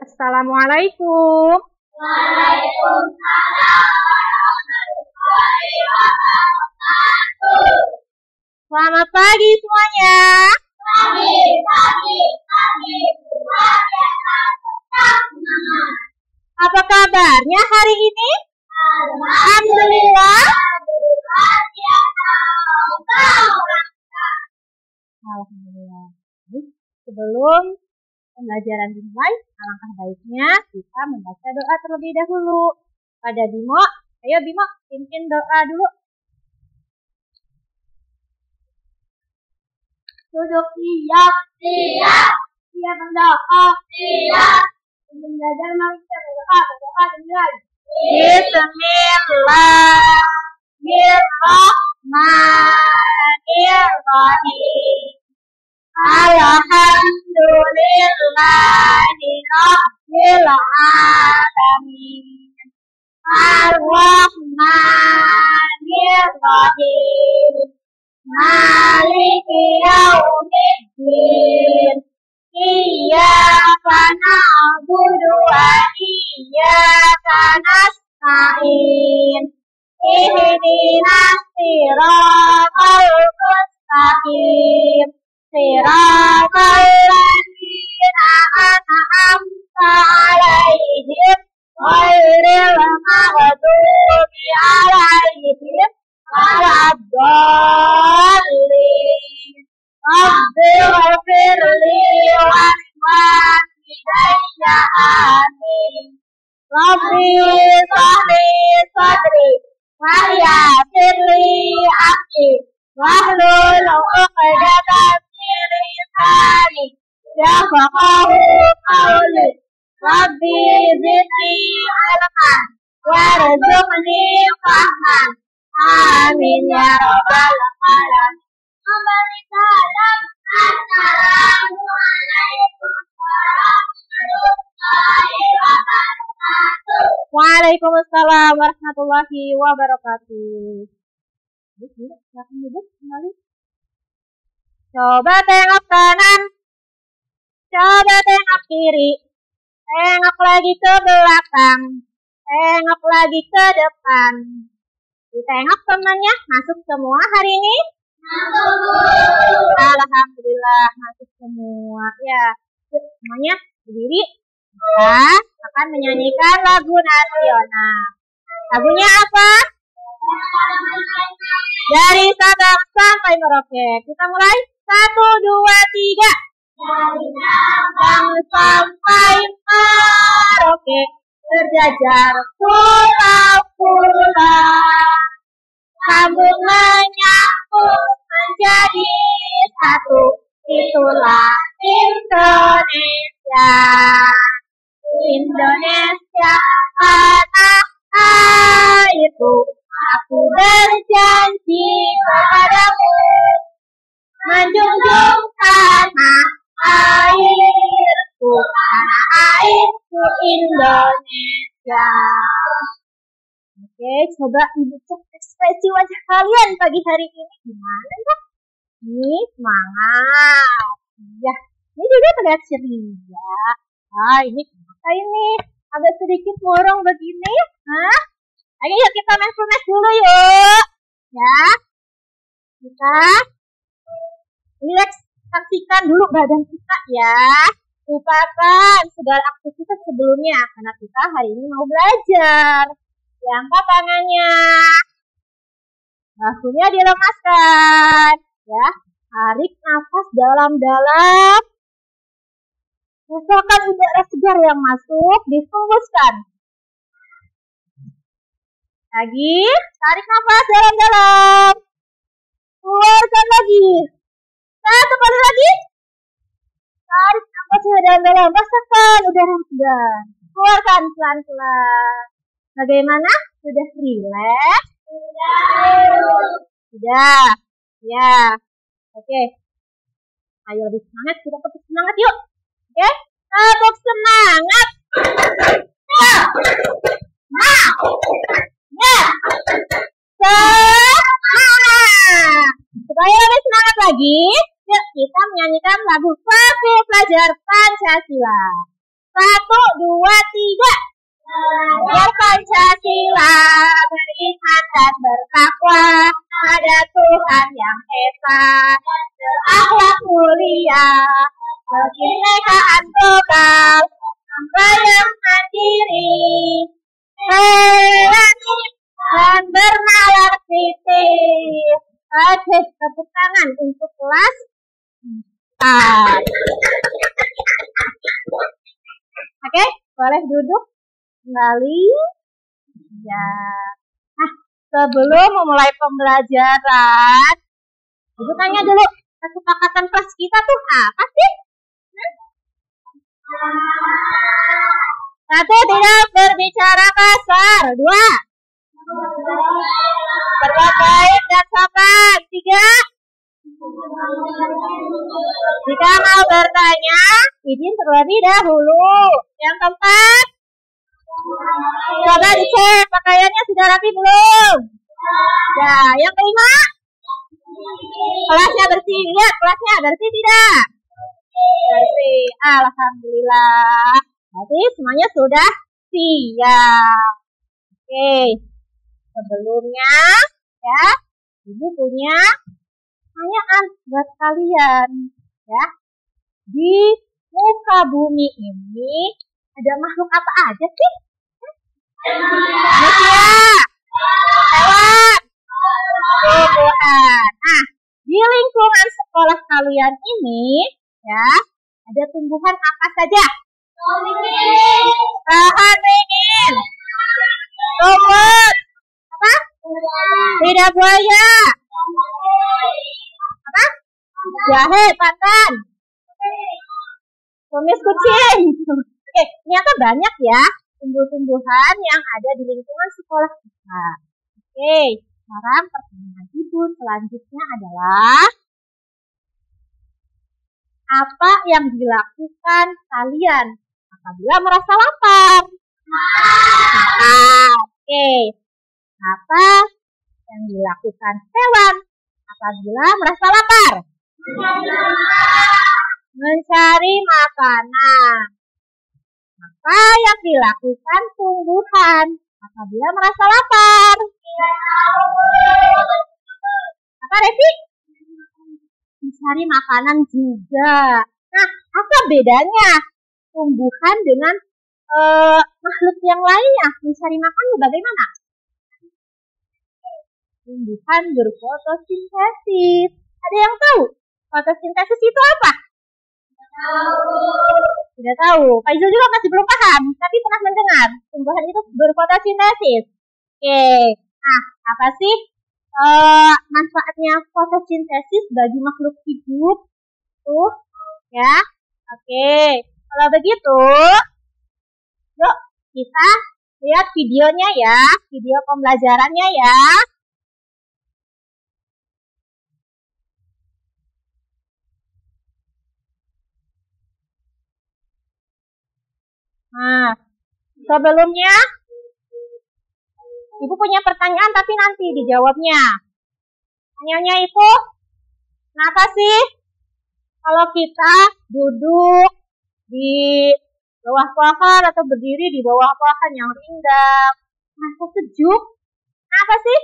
Assalamualaikum. Waalaikumsalam warahmatullahi wabarakatuh. Selamat pagi semuanya. Pagi. Semuanya tetap semangat. Apa kabarnya hari ini? Alhamdulillah. Alhamdulillah. Sebelum pembelajaran dimulai, alangkah baiknya kita membaca doa terlebih dahulu. Pada Bimo, ayo Bimo, pimpin doa dulu. Duduk siap. Siap berdoa. Belajar manusia berdoa dengan Bismillahirrahmanirrahim. Alhamdulillahi rabbil alamin. Ar-Rahmanir-Rahim. Maliki yaumiddin. Iyyaka na'budu wa iyyaka nasta'in. Ihdinas siratal mustaqim. Siratal ladzina an'amta 'alaihim ghairil maghdubi 'alaihim waladdallin. Rabbighfirli walidayya amin. Rabbi shrah sadri wa yassir li amri wahlul 'uqdatam min lisani yafqahu qawli. Rabbi zidni ilman warzuqni fahman. Amin ya rabbal alamin. Assalamualaikum warahmatullahi wabarakatuh. Waalaikumsalam warahmatullahi wabarakatuh. Silakan duduk kembali. Coba tengok kanan. Coba tengok kiri. Tengok lagi ke belakang. Tengok lagi ke depan. Ditengok temannya, masuk semua hari ini? Alhamdulillah masuk semua. Ya, semuanya berdiri. Kita akan menyanyikan lagu nasional. Lagunya apa? Dari Sabang sampai Merauke. Kita mulai. 1, 2, 3. Dari Sabang sampai Merauke. berjajar pulau-pulau, sambung menyambung menjadi satu. Itulah Indonesia. Indonesia tanah airku, aku berjanji padamu menjunjung tanah airku, tanah airku Indonesia. Oke, coba ibu cek ekspresi wajah kalian pagi hari ini gimana ya? Ini semangat. Ya, ini juga terlihat ceria. Ini kenapa ini? Agak sedikit murung begini. Ayo yuk kita mindfulness dulu yuk. Ya, kita relaksasikan dulu badan kita ya. Lupakan segala aktivitas sebelumnya karena kita hari ini mau belajar. Angkat tangannya, bahunya dilemaskan, ya. Tarik nafas dalam-dalam. Rasakan udara segar yang masuk, dihembuskan. Lagi, tarik nafas dalam-dalam. Keluarkan lagi. Satu kali lagi. Tarik nafasnya dalam-dalam, rasakan udara segar. Keluarkan pelan-pelan. Bagaimana? Sudah rileks? Sudah. Ya. Oke. Ayo lebih semangat, kita tetap semangat yuk. Oke? Tetap semangat. Ya. Semangat. Supaya lebih semangat lagi, yuk kita menyanyikan lagu Fase Pelajar Pancasila. 1, 2, 3. Belajar Pancasila, beriman dan bertakwa pada Tuhan yang Esa, berakhlak mulia, kebinekaan global, sampai yang mandiri, dan bernalar kritis. Oke, tepuk tangan untuk kelas 4. Oke, boleh duduk kembali. Ya. Nah, sebelum memulai pembelajaran, ibu tanya dulu, kesepakatan kelas kita tuh apa sih? 1, tidak berbicara kasar. 2, berbuat baik dan sopan. 3, jika mau bertanya, izin terlebih dahulu. Yang keempat, coba dicek pakaiannya sudah rapi belum? Nah, yang kelima, kelasnya bersih. Lihat, kelasnya bersih tidak? Bersih. Alhamdulillah. Berarti semuanya sudah siap. Oke. Sebelumnya, ya, ibu punya pertanyaan buat kalian. Ya, di muka bumi ini ada makhluk apa aja sih? Manusia, hewan, tumbuhan. Nah, di lingkungan sekolah kalian ini, ya, ada tumbuhan apa saja? Pohon beringin, rumput, apa? Lidah buaya, apa? Jahe, pandan, kumis kucing. Oke, ternyata banyak ya tumbuh-tumbuhan yang ada di lingkungan sekolah kita. Oke, sekarang pertanyaan ibu selanjutnya adalah, apa yang dilakukan kalian apabila merasa lapar? Oke, apa yang dilakukan hewan apabila merasa lapar? Mencari makanan. Apa yang dilakukan tumbuhan apabila merasa lapar? Apa, Revi? Mencari makanan juga. Nah, apa bedanya tumbuhan dengan makhluk yang lainnya? Mencari makanan bagaimana? Tumbuhan berfotosintesis. Ada yang tahu fotosintesis itu apa? Tidak tahu. Pak Izul juga masih belum paham, tapi pernah mendengar tumbuhan itu berfotosintesis. Oke, nah apa sih manfaatnya fotosintesis bagi makhluk hidup? Tuh, ya. Oke, kalau begitu, yuk kita lihat videonya ya, video pembelajarannya ya. Nah, sebelumnya ibu punya pertanyaan tapi nanti dijawabnya. Pertanyaannya itu, kenapa sih kalau kita duduk di bawah pohon atau berdiri di bawah pohon yang rindang, merasa sejuk? Kenapa sih?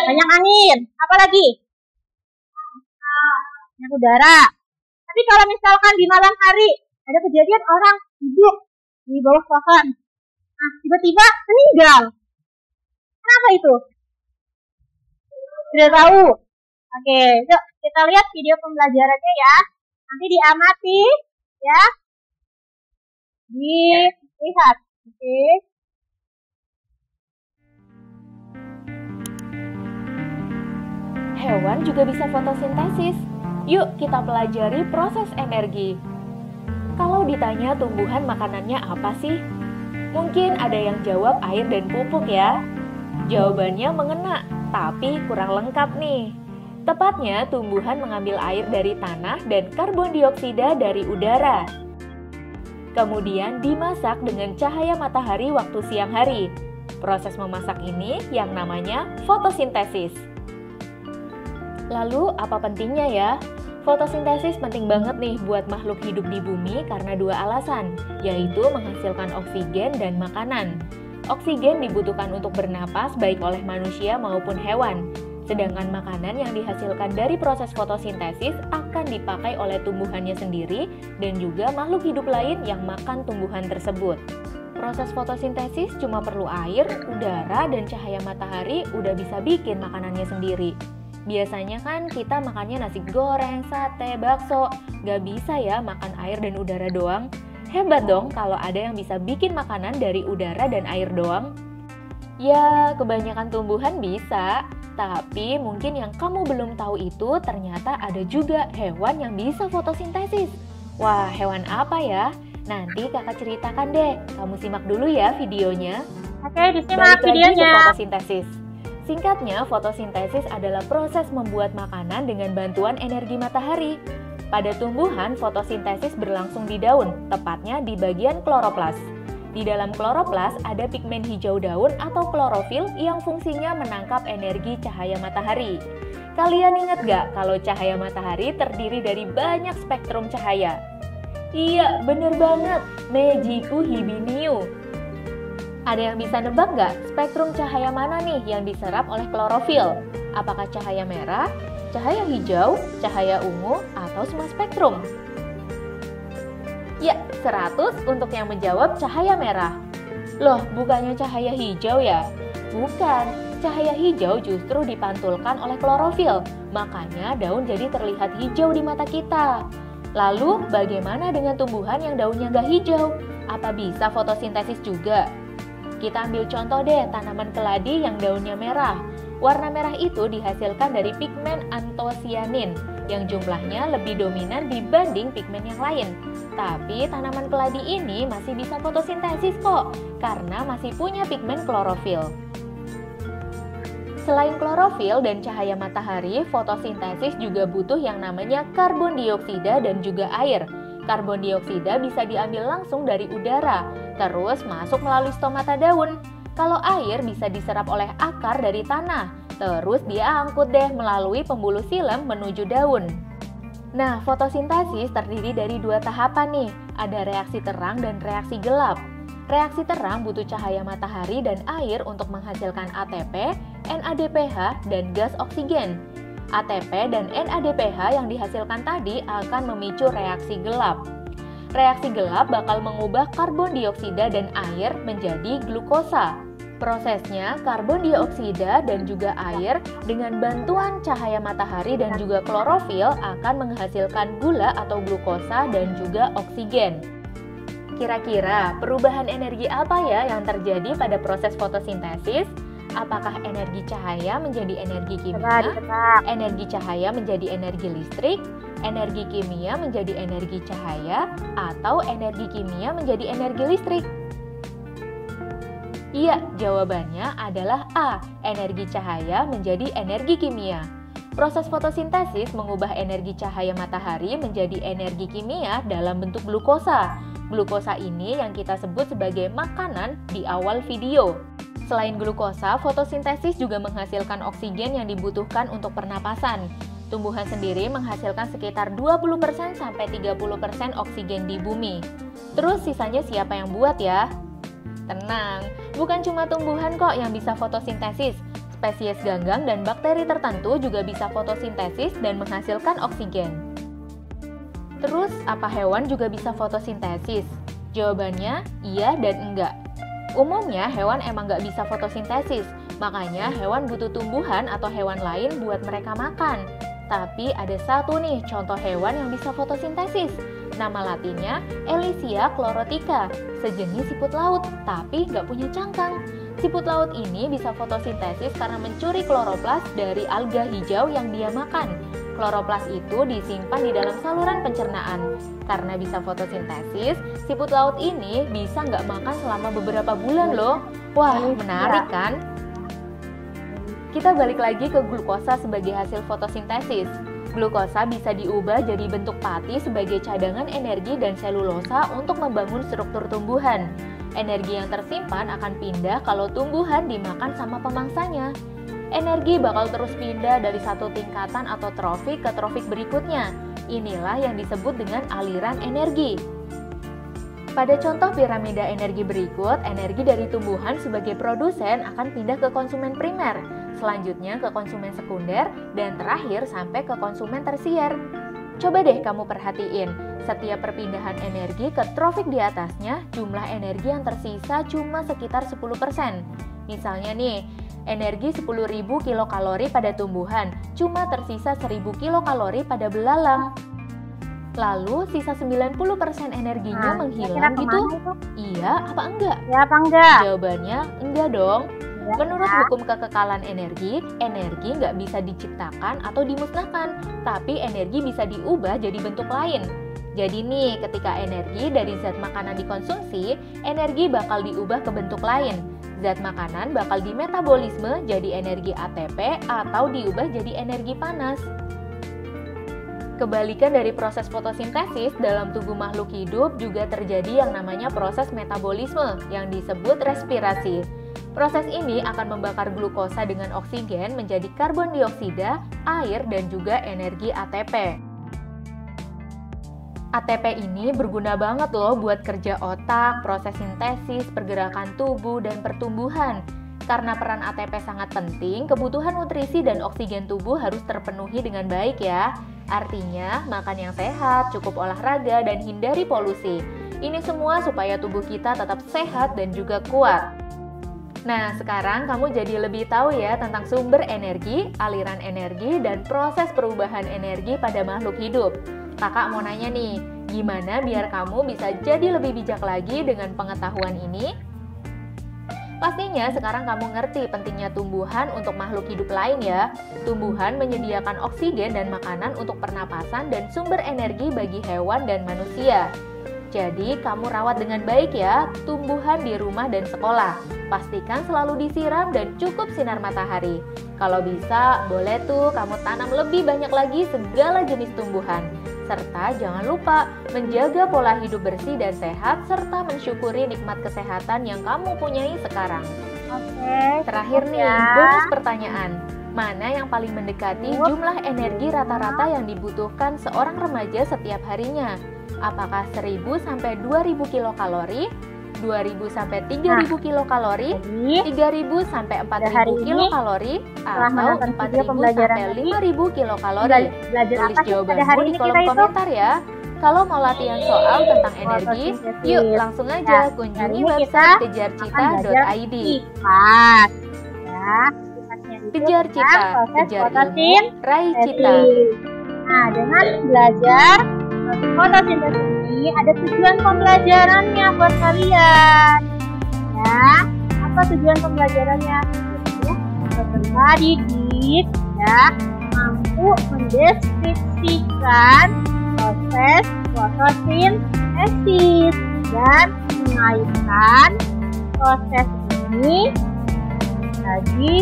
Banyak angin. Apa lagi? Banyak udara. Tapi kalau misalkan di malam hari ada kejadian orang duduk di bawah pohon, nah tiba-tiba meninggal. Kenapa itu? Tidak tahu. Oke, yuk kita lihat video pembelajarannya ya. Nanti diamati, ya. Dilihat. Oke. Hewan juga bisa fotosintesis. Yuk kita pelajari proses energi. Kalau ditanya tumbuhan makanannya apa sih? Mungkin ada yang jawab air dan pupuk ya. Jawabannya mengena, tapi kurang lengkap nih. Tepatnya tumbuhan mengambil air dari tanah dan karbon dioksida dari udara. Kemudian dimasak dengan cahaya matahari waktu siang hari. Proses memasak ini yang namanya fotosintesis. Lalu apa pentingnya ya? Fotosintesis penting banget nih buat makhluk hidup di bumi karena dua alasan, yaitu menghasilkan oksigen dan makanan. Oksigen dibutuhkan untuk bernapas baik oleh manusia maupun hewan, sedangkan makanan yang dihasilkan dari proses fotosintesis akan dipakai oleh tumbuhannya sendiri dan juga makhluk hidup lain yang makan tumbuhan tersebut. Proses fotosintesis cuma perlu air, udara, dan cahaya matahari udah bisa bikin makanannya sendiri. Biasanya kan kita makannya nasi goreng, sate, bakso. Gak bisa ya makan air dan udara doang. Hebat dong kalau ada yang bisa bikin makanan dari udara dan air doang. Ya, kebanyakan tumbuhan bisa. Tapi mungkin yang kamu belum tahu itu ternyata ada juga hewan yang bisa fotosintesis. Wah, hewan apa ya? Nanti kakak ceritakan deh. Kamu simak dulu ya videonya. Oke, disimak Balik lagi videonya. ke fotosintesis. Singkatnya, fotosintesis adalah proses membuat makanan dengan bantuan energi matahari. Pada tumbuhan, fotosintesis berlangsung di daun, tepatnya di bagian kloroplas. Di dalam kloroplas ada pigmen hijau daun atau klorofil yang fungsinya menangkap energi cahaya matahari. Kalian ingat gak kalau cahaya matahari terdiri dari banyak spektrum cahaya? Iya, bener banget, Negiku hibiniu. Ada yang bisa nebak nggak spektrum cahaya mana nih yang diserap oleh klorofil? Apakah cahaya merah, cahaya hijau, cahaya ungu, atau semua spektrum? Ya, 100 untuk yang menjawab cahaya merah. Loh, bukannya cahaya hijau ya? Bukan, cahaya hijau justru dipantulkan oleh klorofil, makanya daun jadi terlihat hijau di mata kita. Lalu, bagaimana dengan tumbuhan yang daunnya nggak hijau? Apa bisa fotosintesis juga? Kita ambil contoh deh tanaman keladi yang daunnya merah. Warna merah itu dihasilkan dari pigmen antosianin yang jumlahnya lebih dominan dibanding pigmen yang lain. Tapi tanaman keladi ini masih bisa fotosintesis kok, karena masih punya pigmen klorofil. Selain klorofil dan cahaya matahari, fotosintesis juga butuh yang namanya karbon dioksida dan juga air. Karbon dioksida bisa diambil langsung dari udara, terus masuk melalui stomata daun. Kalau air bisa diserap oleh akar dari tanah, terus dia angkut deh melalui pembuluh silem menuju daun. Nah, fotosintesis terdiri dari dua tahapan nih, ada reaksi terang dan reaksi gelap. Reaksi terang butuh cahaya matahari dan air untuk menghasilkan ATP, NADPH, dan gas oksigen. ATP dan NADPH yang dihasilkan tadi akan memicu reaksi gelap. Reaksi gelap bakal mengubah karbon dioksida dan air menjadi glukosa. Prosesnya, karbon dioksida dan juga air dengan bantuan cahaya matahari dan juga klorofil akan menghasilkan gula atau glukosa dan juga oksigen. Kira-kira perubahan energi apa ya yang terjadi pada proses fotosintesis? Apakah energi cahaya menjadi energi kimia, energi cahaya menjadi energi listrik, energi kimia menjadi energi cahaya, atau energi kimia menjadi energi listrik? Iya, jawabannya adalah A, energi cahaya menjadi energi kimia. Proses fotosintesis mengubah energi cahaya matahari menjadi energi kimia dalam bentuk glukosa. Glukosa ini yang kita sebut sebagai makanan di awal video. Selain glukosa, fotosintesis juga menghasilkan oksigen yang dibutuhkan untuk pernapasan. Tumbuhan sendiri menghasilkan sekitar 20% sampai 30% oksigen di bumi. Terus sisanya siapa yang buat ya? Tenang, bukan cuma tumbuhan kok yang bisa fotosintesis. Spesies ganggang dan bakteri tertentu juga bisa fotosintesis dan menghasilkan oksigen. Terus, apa hewan juga bisa fotosintesis? Jawabannya iya dan enggak. Umumnya hewan emang nggak bisa fotosintesis, makanya hewan butuh tumbuhan atau hewan lain buat mereka makan. Tapi ada satu nih contoh hewan yang bisa fotosintesis. Nama latinnya Elysia chlorotica, sejenis siput laut, tapi nggak punya cangkang. Siput laut ini bisa fotosintesis karena mencuri kloroplas dari alga hijau yang dia makan. Kloroplas itu disimpan di dalam saluran pencernaan. Karena bisa fotosintesis, siput laut ini bisa nggak makan selama beberapa bulan loh. Wah, menarik kan? Kita balik lagi ke glukosa sebagai hasil fotosintesis. Glukosa bisa diubah jadi bentuk pati sebagai cadangan energi dan selulosa untuk membangun struktur tumbuhan. Energi yang tersimpan akan pindah kalau tumbuhan dimakan sama pemangsanya. Energi bakal terus pindah dari satu tingkatan atau trofik ke trofik berikutnya. Inilah yang disebut dengan aliran energi. Pada contoh piramida energi berikut, energi dari tumbuhan sebagai produsen akan pindah ke konsumen primer, selanjutnya ke konsumen sekunder, dan terakhir sampai ke konsumen tersier. Coba deh kamu perhatiin, setiap perpindahan energi ke trofik di atasnya, jumlah energi yang tersisa cuma sekitar 10%. Misalnya nih, energi 10.000 kilokalori pada tumbuhan, cuma tersisa 1.000 kilokalori pada belalang. Lalu sisa 90% energinya menghilang gitu? Iya apa enggak? Ya apa enggak? Jawabannya enggak dong. Ya, Menurut hukum kekekalan energi nggak bisa diciptakan atau dimusnahkan, tapi energi bisa diubah jadi bentuk lain. Jadi nih, ketika energi dari zat makanan dikonsumsi, energi bakal diubah ke bentuk lain. Zat makanan bakal dimetabolisme jadi energi ATP atau diubah jadi energi panas. Kebalikan dari proses fotosintesis, dalam tubuh makhluk hidup juga terjadi yang namanya proses metabolisme yang disebut respirasi. Proses ini akan membakar glukosa dengan oksigen menjadi karbon dioksida, air, dan juga energi ATP. ATP ini berguna banget loh buat kerja otak, proses sintesis, pergerakan tubuh, dan pertumbuhan. Karena peran ATP sangat penting, kebutuhan nutrisi dan oksigen tubuh harus terpenuhi dengan baik ya. Artinya, makan yang sehat, cukup olahraga, dan hindari polusi. Ini semua supaya tubuh kita tetap sehat dan juga kuat. Nah, sekarang kamu jadi lebih tahu ya tentang sumber energi, aliran energi, dan proses perubahan energi pada makhluk hidup. Kakak mau nanya nih, gimana biar kamu bisa jadi lebih bijak lagi dengan pengetahuan ini? Pastinya sekarang kamu ngerti pentingnya tumbuhan untuk makhluk hidup lain ya. Tumbuhan menyediakan oksigen dan makanan untuk pernapasan dan sumber energi bagi hewan dan manusia. Jadi kamu rawat dengan baik ya tumbuhan di rumah dan sekolah. Pastikan selalu disiram dan cukup sinar matahari. Kalau bisa, boleh tuh kamu tanam lebih banyak lagi segala jenis tumbuhan. Serta jangan lupa menjaga pola hidup bersih dan sehat serta mensyukuri nikmat kesehatan yang kamu punyai sekarang. Oke. Terakhir nih, bonus pertanyaan. Mana yang paling mendekati jumlah energi rata-rata yang dibutuhkan seorang remaja setiap harinya? Apakah 1.000 sampai 2.000 kilokalori, 2.000 sampai 3.000 kilokalori, 3.000 sampai 4.000 kilokalori, atau 4.000 sampai 5.000 kilokalori? Tulis jawabanmu di kolom komentar ya. Kalau mau latihan soal tentang energi, yuk langsung aja kunjungi website kejarcita.id. Kejar Cita, kejar ilmu, raih cita. Nah, dengan belajar fotosintesis ini ada tujuan pembelajarannya buat kalian. Ya, apa tujuan pembelajarannya? Itu peserta didik ya mampu mendeskripsikan proses fotosintesis dan mengaitkan proses ini bagi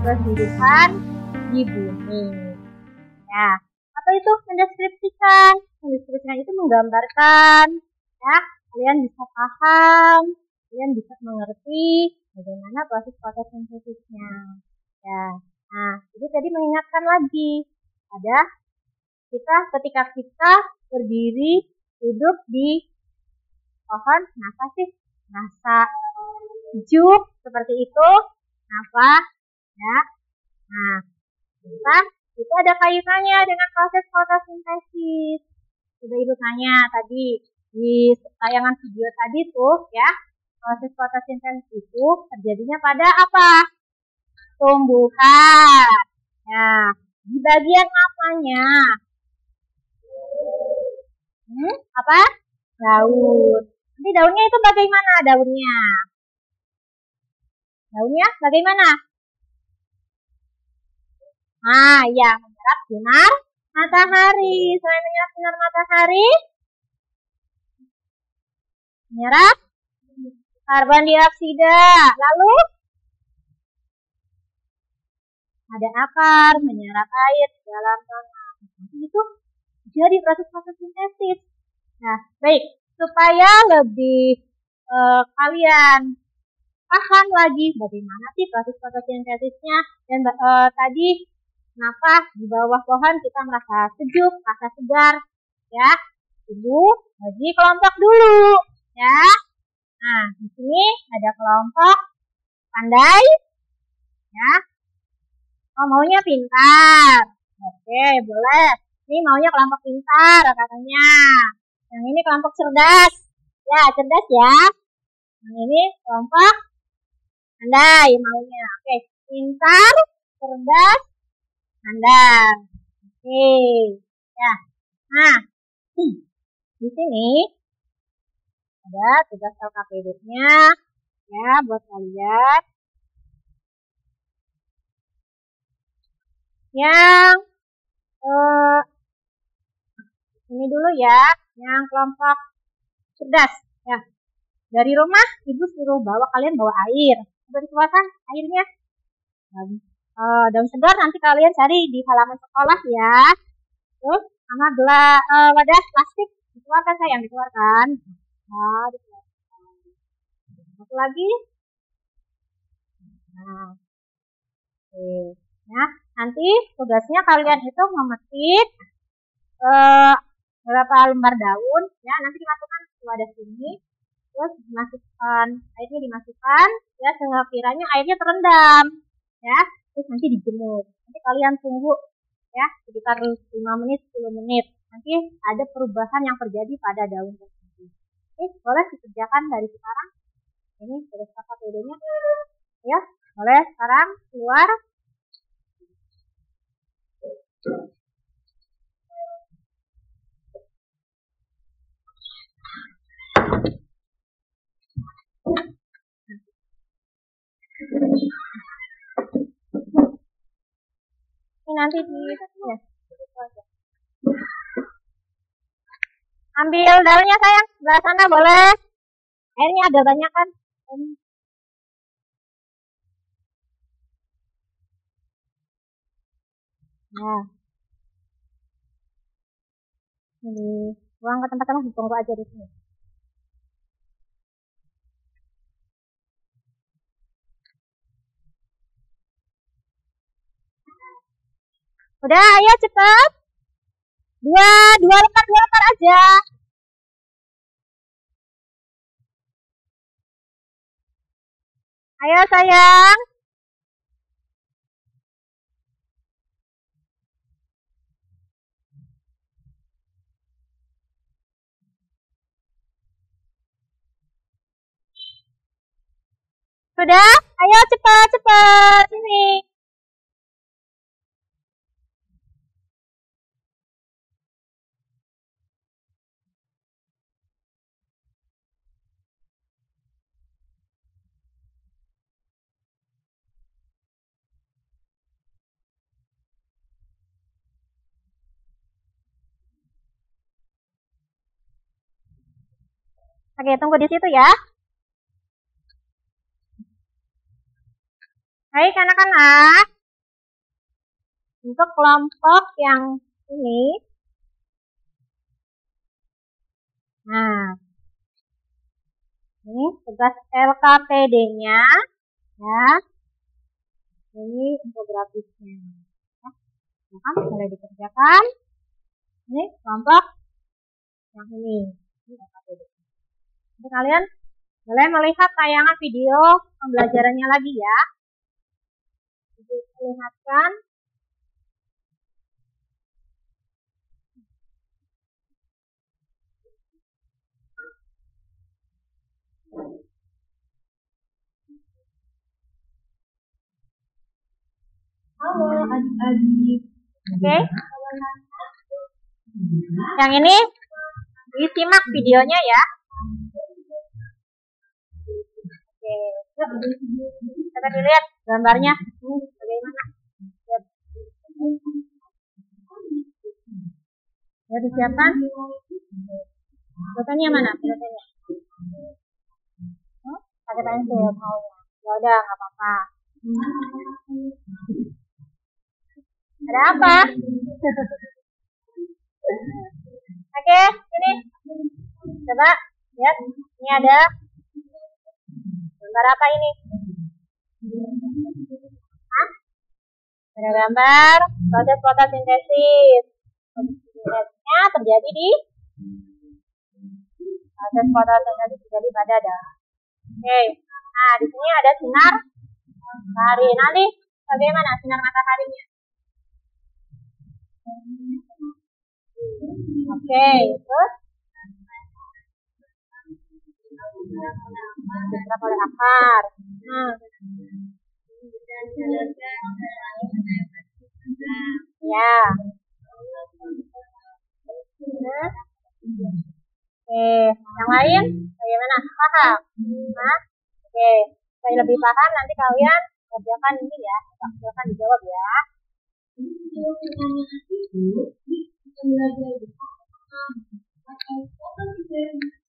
kehidupan di bumi. Ya, apa itu mendeskripsikan? Mendeskripsikan itu menggambarkan, ya, kalian bisa paham, kalian bisa mengerti bagaimana proses fotosintesisnya. Ya, nah, jadi tadi mengingatkan lagi, ada ketika kita berdiri duduk di pohon, kenapa sih? Rasa sejuk seperti itu, kenapa? Ya, nah, itu ada kaitannya dengan proses fotosintesis. Sudah Ibu tanya tadi di tayangan video tadi tuh ya, proses fotosintesis itu terjadinya pada apa? Tumbuhan. Nah, di bagian apanya? Apa? Daun. Nanti daunnya itu bagaimana daunnya? Daunnya bagaimana? Nah, ya, menyerap sinar matahari. Selain menyerap sinar matahari, menyerap karbon dioksida. Lalu ada akar, menyerap air di dalam tanah. Itu jadi proses fotosintesis. Nah, baik, supaya lebih kalian paham lagi bagaimana sih proses fotosintesisnya dan tadi Kenapa di bawah pohon kita merasa sejuk, merasa segar, ya? Ibu bagi kelompok dulu, ya. Nah, di sini ada kelompok pandai, ya. Oh, maunya pintar. Oke, boleh. Ini maunya kelompok pintar katanya. Yang ini kelompok cerdas. Ya, cerdas ya. Yang ini kelompok pandai maunya. Oke, pintar, cerdas, pandai. Oke. Ya. Nah, di sini ada tugas LKPD-nya ya buat kalian. Yang ini dulu ya, yang kelompok cerdas ya. Dari rumah ibu suruh kalian bawa air. Sudah dikeluarkan airnya. Daun segar nanti kalian cari di halaman sekolah ya. Terus sama wadah plastik dikeluarkan sayang, dikeluarkan. Nah, dikeluarkan. Satu lagi. Nah, oke. Ya, nanti tugasnya kalian itu memetik beberapa lembar daun, ya nanti dimasukkan ke wadah sini, terus airnya dimasukkan, ya sekiranya airnya terendam, ya terus nanti dijemur. Nanti kalian tunggu, ya sekitar 5 menit, 10 menit. Nanti ada perubahan yang terjadi pada daun tersebut. Oke, boleh dikerjakan dari sekarang. Ini sudah sepakat videonya, ya boleh sekarang keluar. Ini nanti ya. Ambil daunnya sayang, sebelah sana boleh. Airnya ada banyak kan. Nah, ini buang ke tempat sampah, ditunggu aja di sini. Udah, ayo cepet. Dua lembar aja. Ayo sayang. Sudah? Ayo cepat. Sini. Oke, tunggu di situ ya. Baik anak-anak. Untuk kelompok yang ini. Nah. Ini tugas LKPD-nya. Ya. Ini infografisnya. Ya, mulai dikerjakan. Ini kelompok yang ini. Ini LKPD. Jadi kalian boleh melihat tayangan video pembelajarannya lagi ya. Lihatkan. Halo adik-adik. Oke. Yang ini disimak videonya ya. Oke. Coba dilihat gambarnya. Bagaimana? Ya disiapkan. Fotonya mana? Fotonya. Pakai pensil maunya. Ya udah, nggak apa-apa. Ada apa? Oke, ini. Coba lihat. Ini ada gambar apa ini? Hah? Ada gambar proses fotosintesis. Fotosintesisnya terjadi di proses fotosintesis terjadi pada daun. Oke. Nah, di sini ada sinar matahari. Nanti bagaimana sinar mataharinya? Oke, terus diserap oleh akar. Ya. Oke, yang lain bagaimana? Paham? Nah, oke, saya lebih paham nanti kalian kerjakan ini ya, silakan dijawab ya.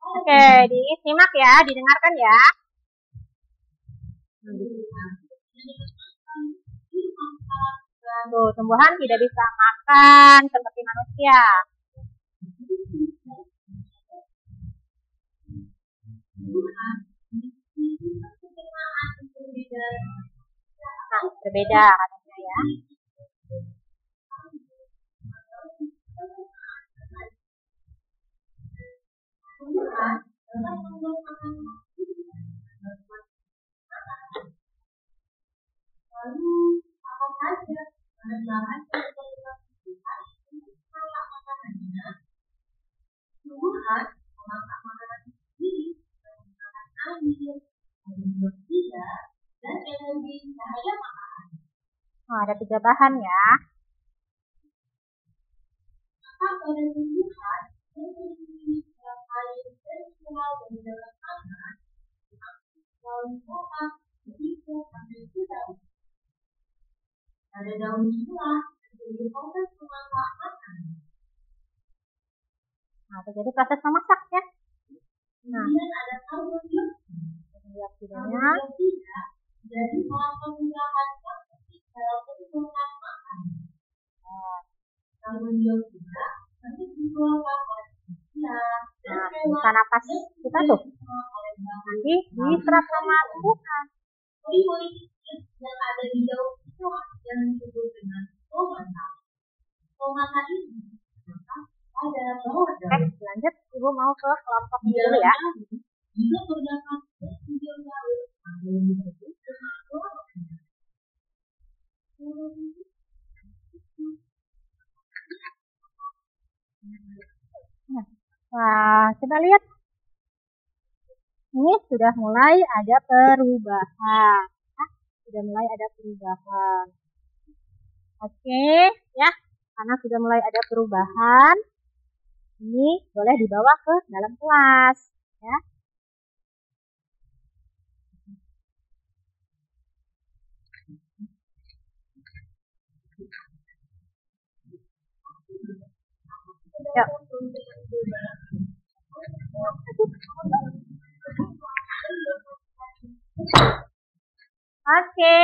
Oke, disimak ya, didengarkan ya. Tuh, tumbuhan tidak bisa makan seperti manusia. Nah, berbeda katanya ya. Oh, ada 3 bahan ya. Ada daun juga, jadi proses pemasakan. Nah, terjadi proses memasak ya. Nah, kemudian ada karbon dioksida, jadi salah menggunakan plastik dalam bentuk makan. Karbon dioksida nanti dikeluarkan oleh manusia. Nah, bisa napas kita tuh. Nanti diserap sama tumbuhan. Poli-poli yang ada di daun itu yang disebut dengan stomata. Stomata ini ada bawah daun. Lanjut, Ibu mau ke kelompok ini dulu ya. Juga terdapat hijau daun. Ada yang disebut dengan kloropila. Nah, kita lihat. Ini sudah mulai ada perubahan. Sudah mulai ada perubahan. Oke, ya. Karena sudah mulai ada perubahan, ini boleh dibawa ke dalam kelas, ya. Yuk. Oke.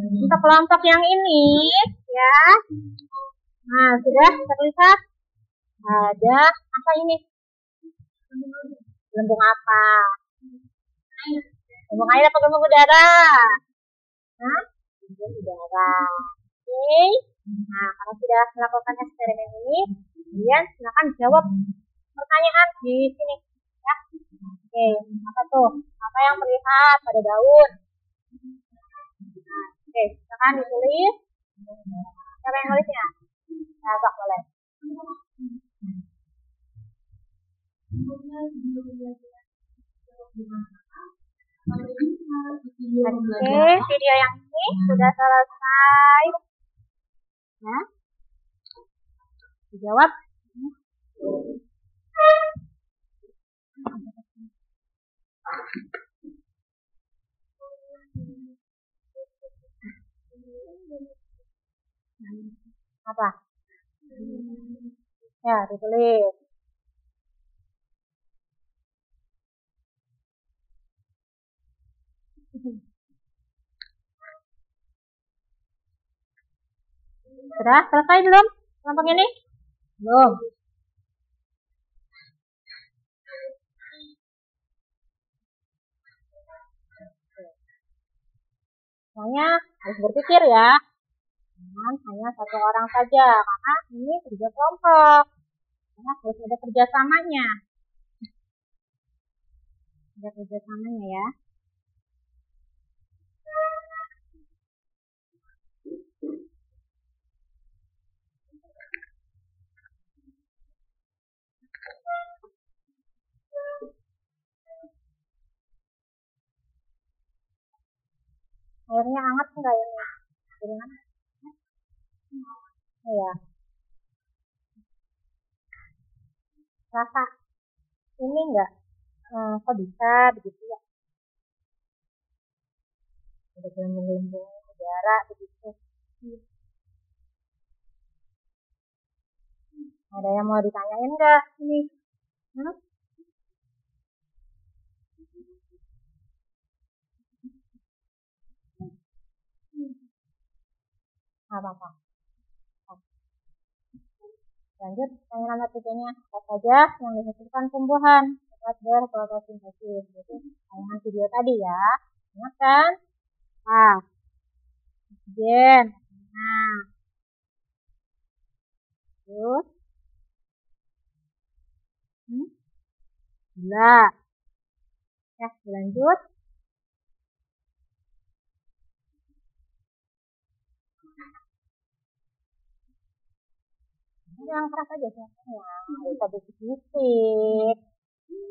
Untuk kelompok yang ini, ya. Nah, sudah terlihat ada apa ini? Gelembung apa? Gelembung air apa gelembung udara? Nah, gelembung udara. Oke. Nah, kalau sudah melakukan eksperimen ini, kemudian silakan jawab pertanyaan di sini. Ya. Oke, apa tuh? Apa yang terlihat pada daun? Nah, oke, silakan ditulis. Siapa yang nulisnya? Nah, boleh. Oke, video yang ini sudah selesai. Ya. Dijawab. Apa? Ya, ditulis. Sudah selesai belum kelompok ini? Belum. Soalnya Harus berpikir ya. Jangan hanya satu orang saja, karena ini kerja kelompok. Karena harus ada kerjasamanya. Ada kerjasamanya ya. Airnya hangat enggak ini? Gimana? Iya. Rasa ini enggak? Kok bisa begitu ya? Ada gelembung-gelembung udara begitu. Ada yang mau ditanyain enggak ini? Apa-apa. Lanjut, pertanyaan nomor 3-nya. Apa saja yang dihasilkan tumbuhan saat berfotosintesis? Jadi, tayangan video tadi ya. Ingat kan? Oksigen. Nah. Terus. Gula. Ya, lanjut. Yang keras aja suaranya, bisa bisik-bisik.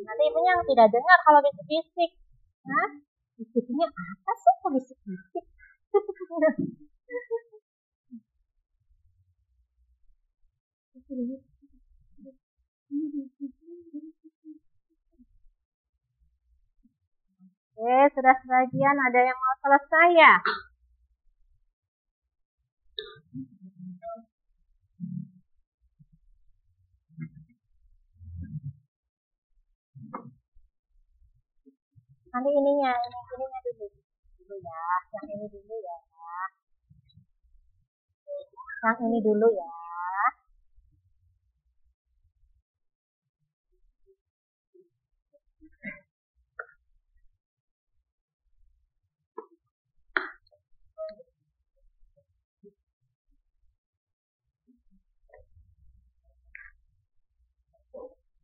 Nanti ibunya yang tidak dengar kalau bisik-bisik. Hah? Bisiknya apa sih kok bisik-bisik? Oke, sudah sebagian. Ada yang mau selesai ya? Nanti ininya dulu ya. Yang ini dulu ya. Yang ini dulu ya.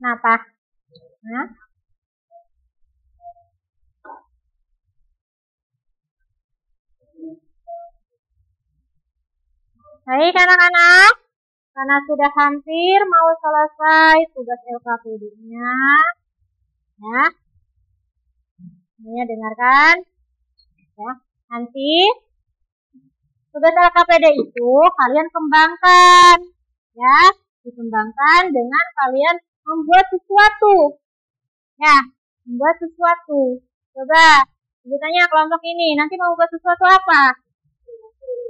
Kenapa? Hah? Baik anak-anak, karena sudah hampir mau selesai tugas LKPD-nya, ya. Ini dengarkan, ya. Nanti tugas LKPD itu kalian kembangkan, ya. Dikembangkan dengan kalian membuat sesuatu, ya. Membuat sesuatu. Coba, tanya kelompok ini, nanti mau buat sesuatu apa?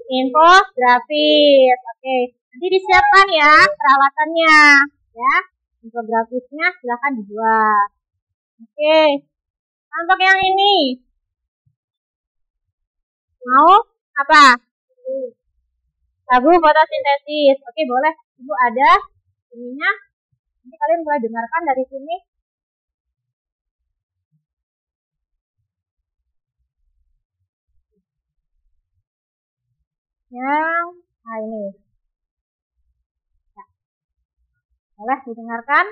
Infografis. Oke, nanti disiapkan ya peralatannya, ya. Infografisnya silakan dibuat. Oke, kelompok yang ini mau apa? Lagu fotosintesis. Oke, boleh. Ibu ada ininya. Nanti kalian boleh dengarkan dari sini. Nah ini. Ya. Boleh didengarkan.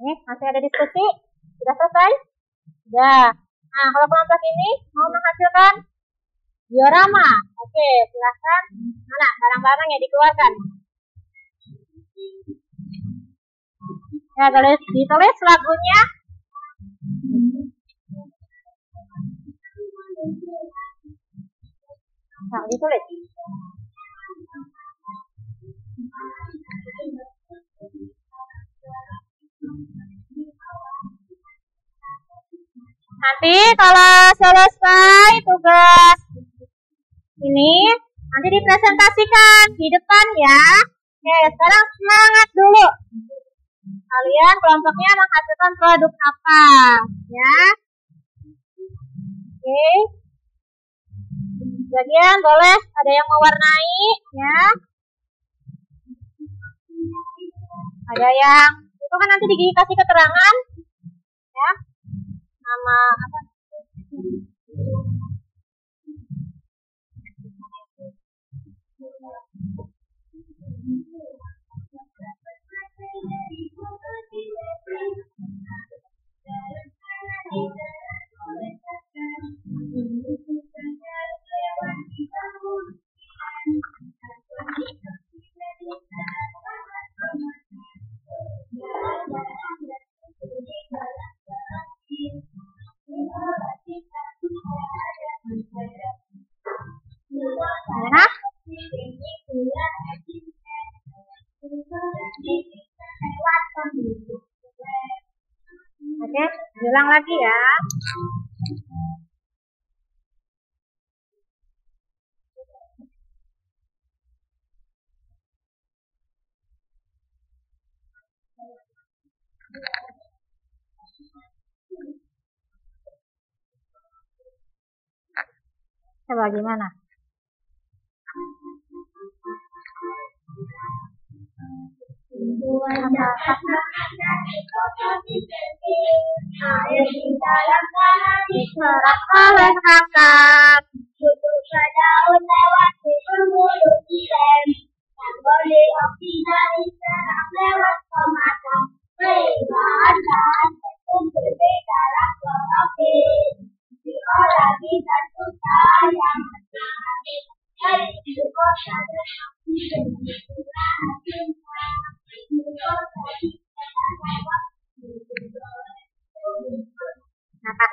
Ini masih ada diskusi. Sudah selesai? Sudah. Nah, kalau kelompok ini mau menghasilkan diorama. Oke, silahkan. Mana barang-barang yang dikeluarkan? Ya, ditulis lagunya. Nah, ditulis. Nanti kalau selesai tugas ini, nanti dipresentasikan di depan ya. Oke, sekarang semangat dulu. Kalian kelompoknya menghasilkan produk apa? Ya. Oke. Bagian boleh ada yang mewarnai ya. Ada yang itu kan nanti dikasih keterangan ya. Nama apa? Oke, ulang lagi ya. Coba gimana? Air di dalam tanah diserap oleh akar. Tutup daun lewat sumber mulut dilem. Dan boleh oksigen diserap lewat stomata. Bahan-bahan terkumpul di dalam klorofil. Diolah bisa susah yang menangani. Dari glukosa dan oksigen diserap cinta. Glukosa diserap lewat ngakak.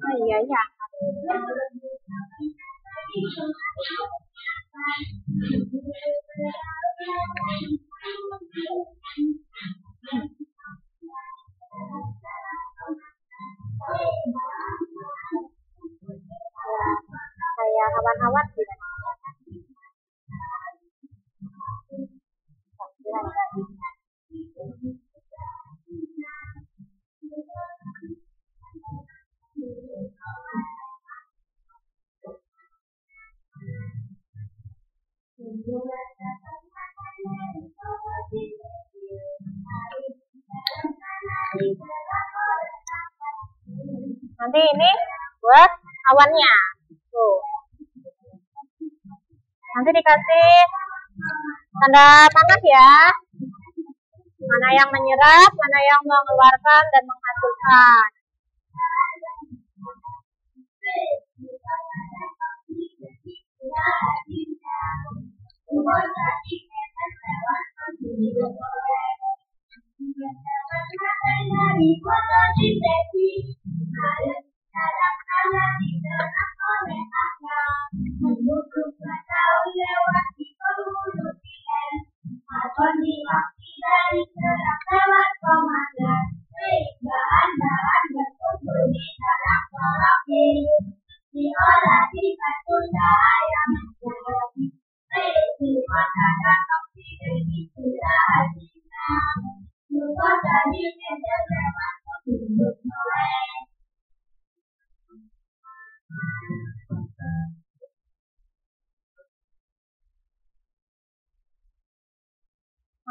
Oh iya ya. Kayak awan-awan gitu. Nanti ini buat awannya. Tuh. Nanti dikasih tanda panas ya. Mana yang menyerap, mana yang mengeluarkan dan menghasilkan.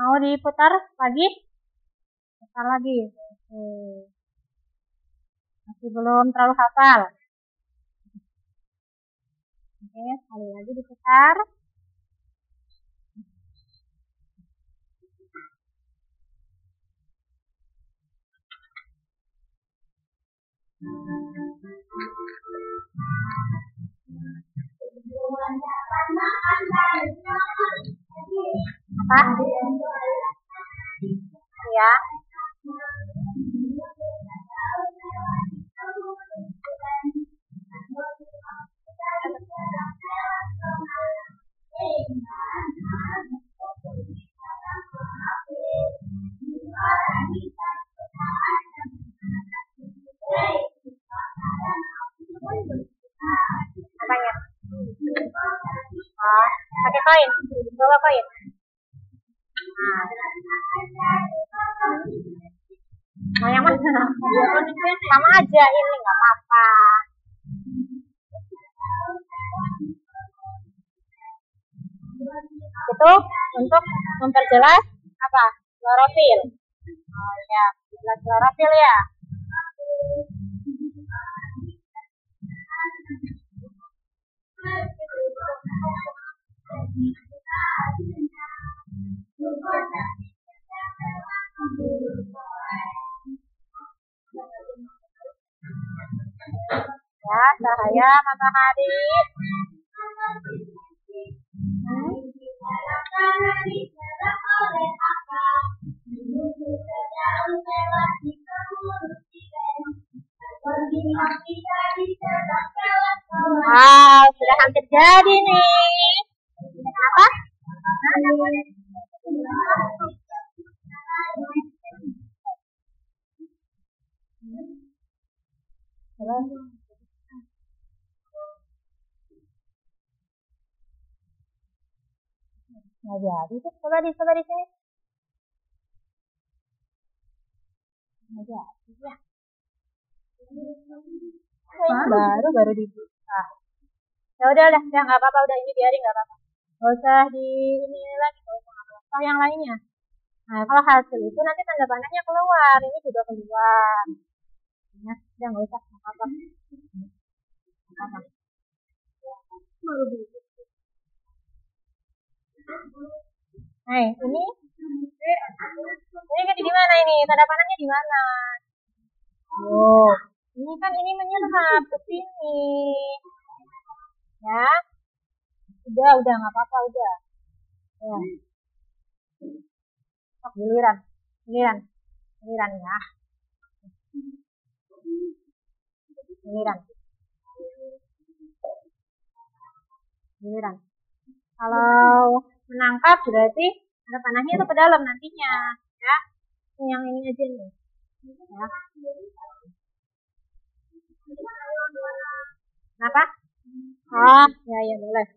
Mau diputar lagi? Putar lagi. Oke. Masih belum terlalu hafal. Oke, sekali lagi diputar. Apa? Ya. Apanya? Oh, pakai koin. Bawa koin. Nah. Mau yang mana? Sama aja ini nggak apa-apa. Itu untuk memperjelas apa? Klorofil. Oh ya, jelas klorofil ya. Ya, cahaya matahari. Wow, sudah hampir jadi nih. Apa? jadi tuh, coba di sini. Nggak jadi ya. Baru dibuka. Ya udah nggak apa-apa, udah ini biarin nggak apa-apa. Nggak usah di ini lagi, nggak usah apa yang lainnya. Nah, kalau hasil itu nanti tanda panahnya keluar, ini juga keluar. Ya, udah nggak usah apa-apa. Nah, ini di mana ini? Tanda panahnya di mana? Oh, ini kan ini menyerap ke sini. Ya. Udah nggak apa-apa, udah. Ya. Oh, giliran ya. Giliran. Kalau menangkap berarti tanda panahnya itu ke dalam nantinya, ya. Yang ini aja nih. Ya. Kenapa? Oh, ya boleh.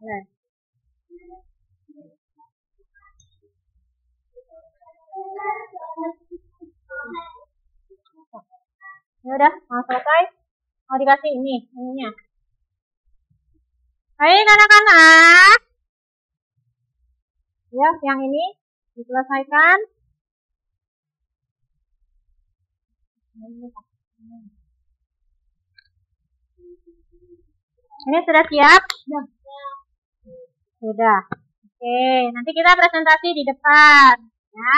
Boleh. Ya udah, mau selesai. Mau dikasih ininya. Baik anak-anak. Ya, yang ini diselesaikan. Ini sudah siap? Sudah. Oke, nanti kita presentasi di depan, ya.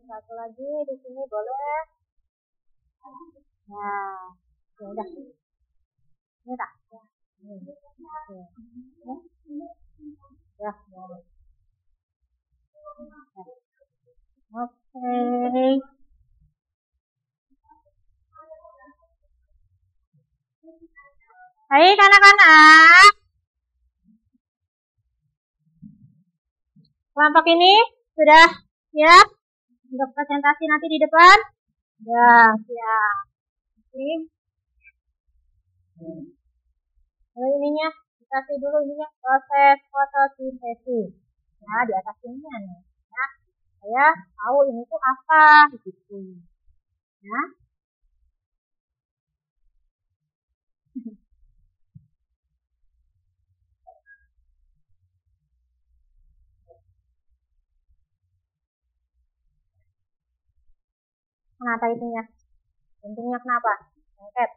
Satu lagi di sini boleh. Nah, ya udah. Ini tak. Ya, boleh. Oke. Baik anak-anak. Kelompok ini sudah siap untuk presentasi nanti di depan? Ya, siap. Oke. Lalu ininya, dikasih dulu ininya, proses fotosintesis. Ya, di atas ini nih. Ya, saya tahu ini tuh apa, gitu. Ya. Kenapa itunya? Pentingnya kenapa? Angket.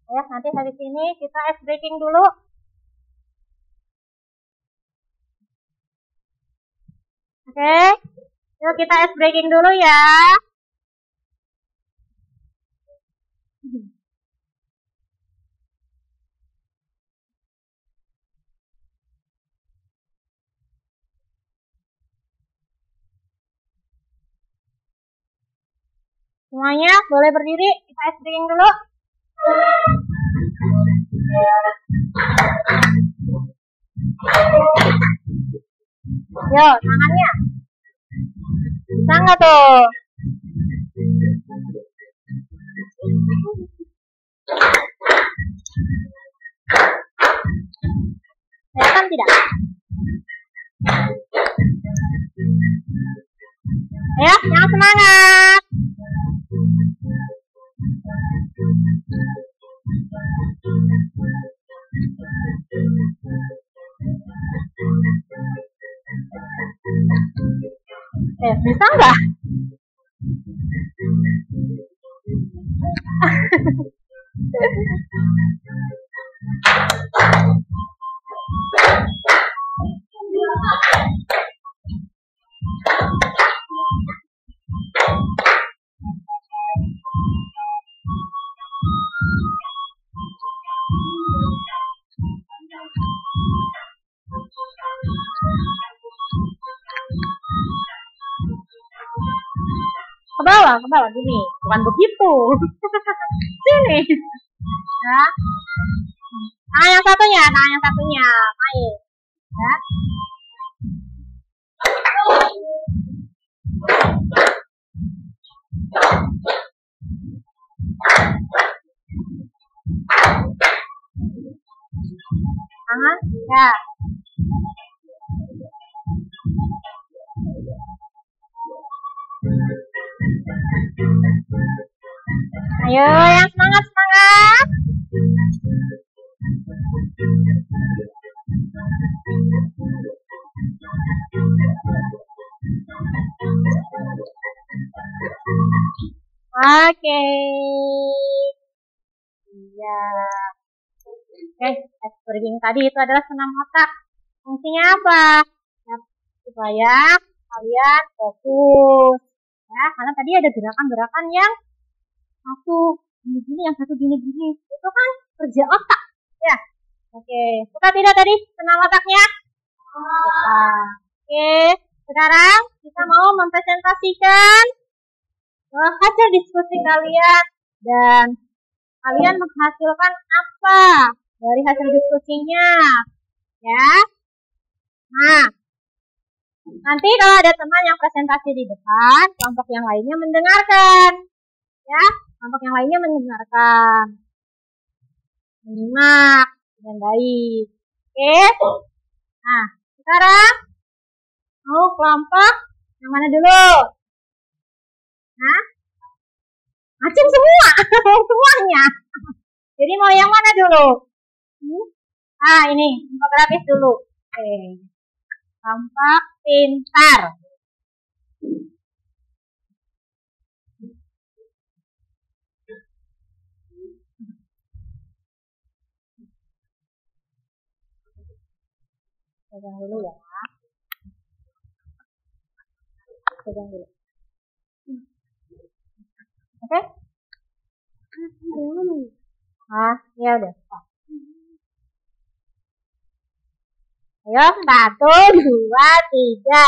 Ya, nanti habis ini kita ice breaking dulu. Oke. Yuk kita ice breaking dulu ya. Semuanya boleh berdiri, kita ice breaking dulu. Yo, tangannya. Bisa nggak tuh? Kelihatan tidak? Ayo, yang semangat. Bisa nggak? Ke bawah gini, bukan begitu. Sini. Ya. Tangan yang satunya, main. Ya. Ya. Ayo, yang semangat. Oke. Iya. Oke, experiment tadi itu adalah senam otak. Fungsinya apa? Ya, supaya kalian fokus. Ya, karena tadi ada gerakan-gerakan yang satu gini-gini, yang satu gini-gini. Itu kan kerja otak. Ya. Oke, suka tidak tadi senam otaknya? Suka. Oke, sekarang kita mau mempresentasikan hasil diskusi kalian dan kalian menghasilkan apa dari hasil diskusinya, ya. Nah, nanti kalau ada teman yang presentasi di depan, kelompok yang lainnya mendengarkan, ya. Kelompok yang lainnya mendengarkan, menyimak dengan baik. Oke. Nah, sekarang mau kelompok yang mana dulu? Nah, macam semua, semuanya. Jadi mau yang mana dulu? Ini infografis dulu. Oke. Kelompok pintar. Pegang dulu ya. Pegang dulu. Oke? Ya udah. Ayo, 1, 2, 3.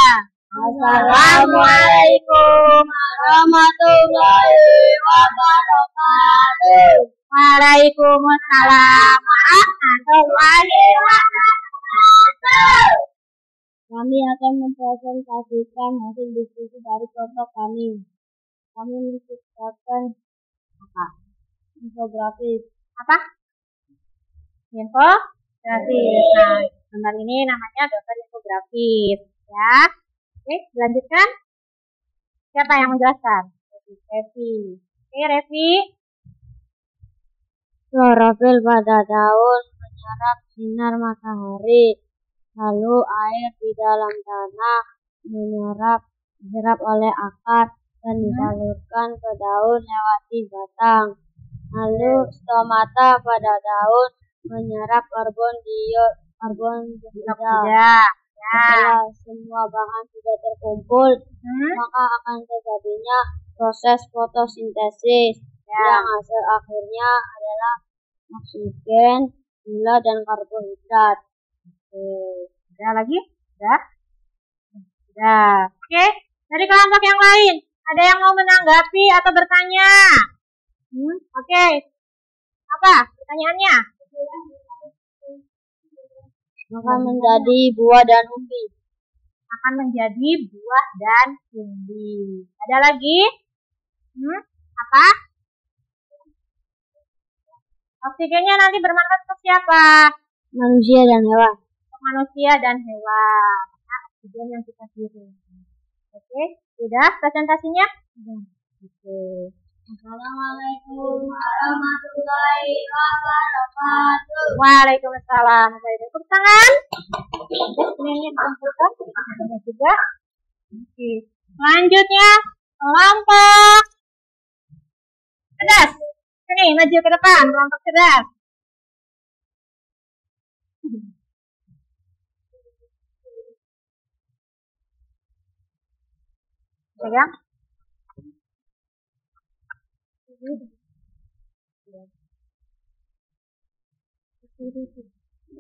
Assalamualaikum warahmatullahi wabarakatuh. Waalaikumsalam warahmatullahi wabarakatuh. Kami akan mempresentasikan hasil diskusi dari kelompok kami. Kami menciptakan infografis. Apa? Infografis. Nah, gambar ini namanya gambar infografis, ya. Oke, lanjutkan. Siapa yang menjelaskan? Revi. Oke, Revi. Klorofil pada daun menyerap sinar matahari, lalu air di dalam tanah diserap oleh akar dan disalurkan ke daun lewati batang. Lalu stomata pada daun menyerap karbon dioksida. Setelah semua bahan sudah terkumpul, maka akan terjadinya proses fotosintesis yang hasil akhirnya adalah oksigen, gula, dan karbohidrat. Oke, udah lagi? Udah? Oke, dari kelompok yang lain, ada yang mau menanggapi atau bertanya? Oke. Apa pertanyaannya? Akan menjadi buah dan umbi. Akan menjadi buah dan umbi. Ada lagi? Apa? Oksigennya nanti bermanfaat untuk siapa? Manusia dan hewan. Untuk manusia dan hewan. Nah, oksigen yang kita hirup. Oke, sudah presentasinya? Oke. Assalamualaikum warahmatullahi wabarakatuh. Waalaikumsalam. Tepuk tangan. Ini komputer. Ada juga. Oke. Selanjutnya kelompok cerdas. Sini maju ke depan, kelompok cerdas. Pegang.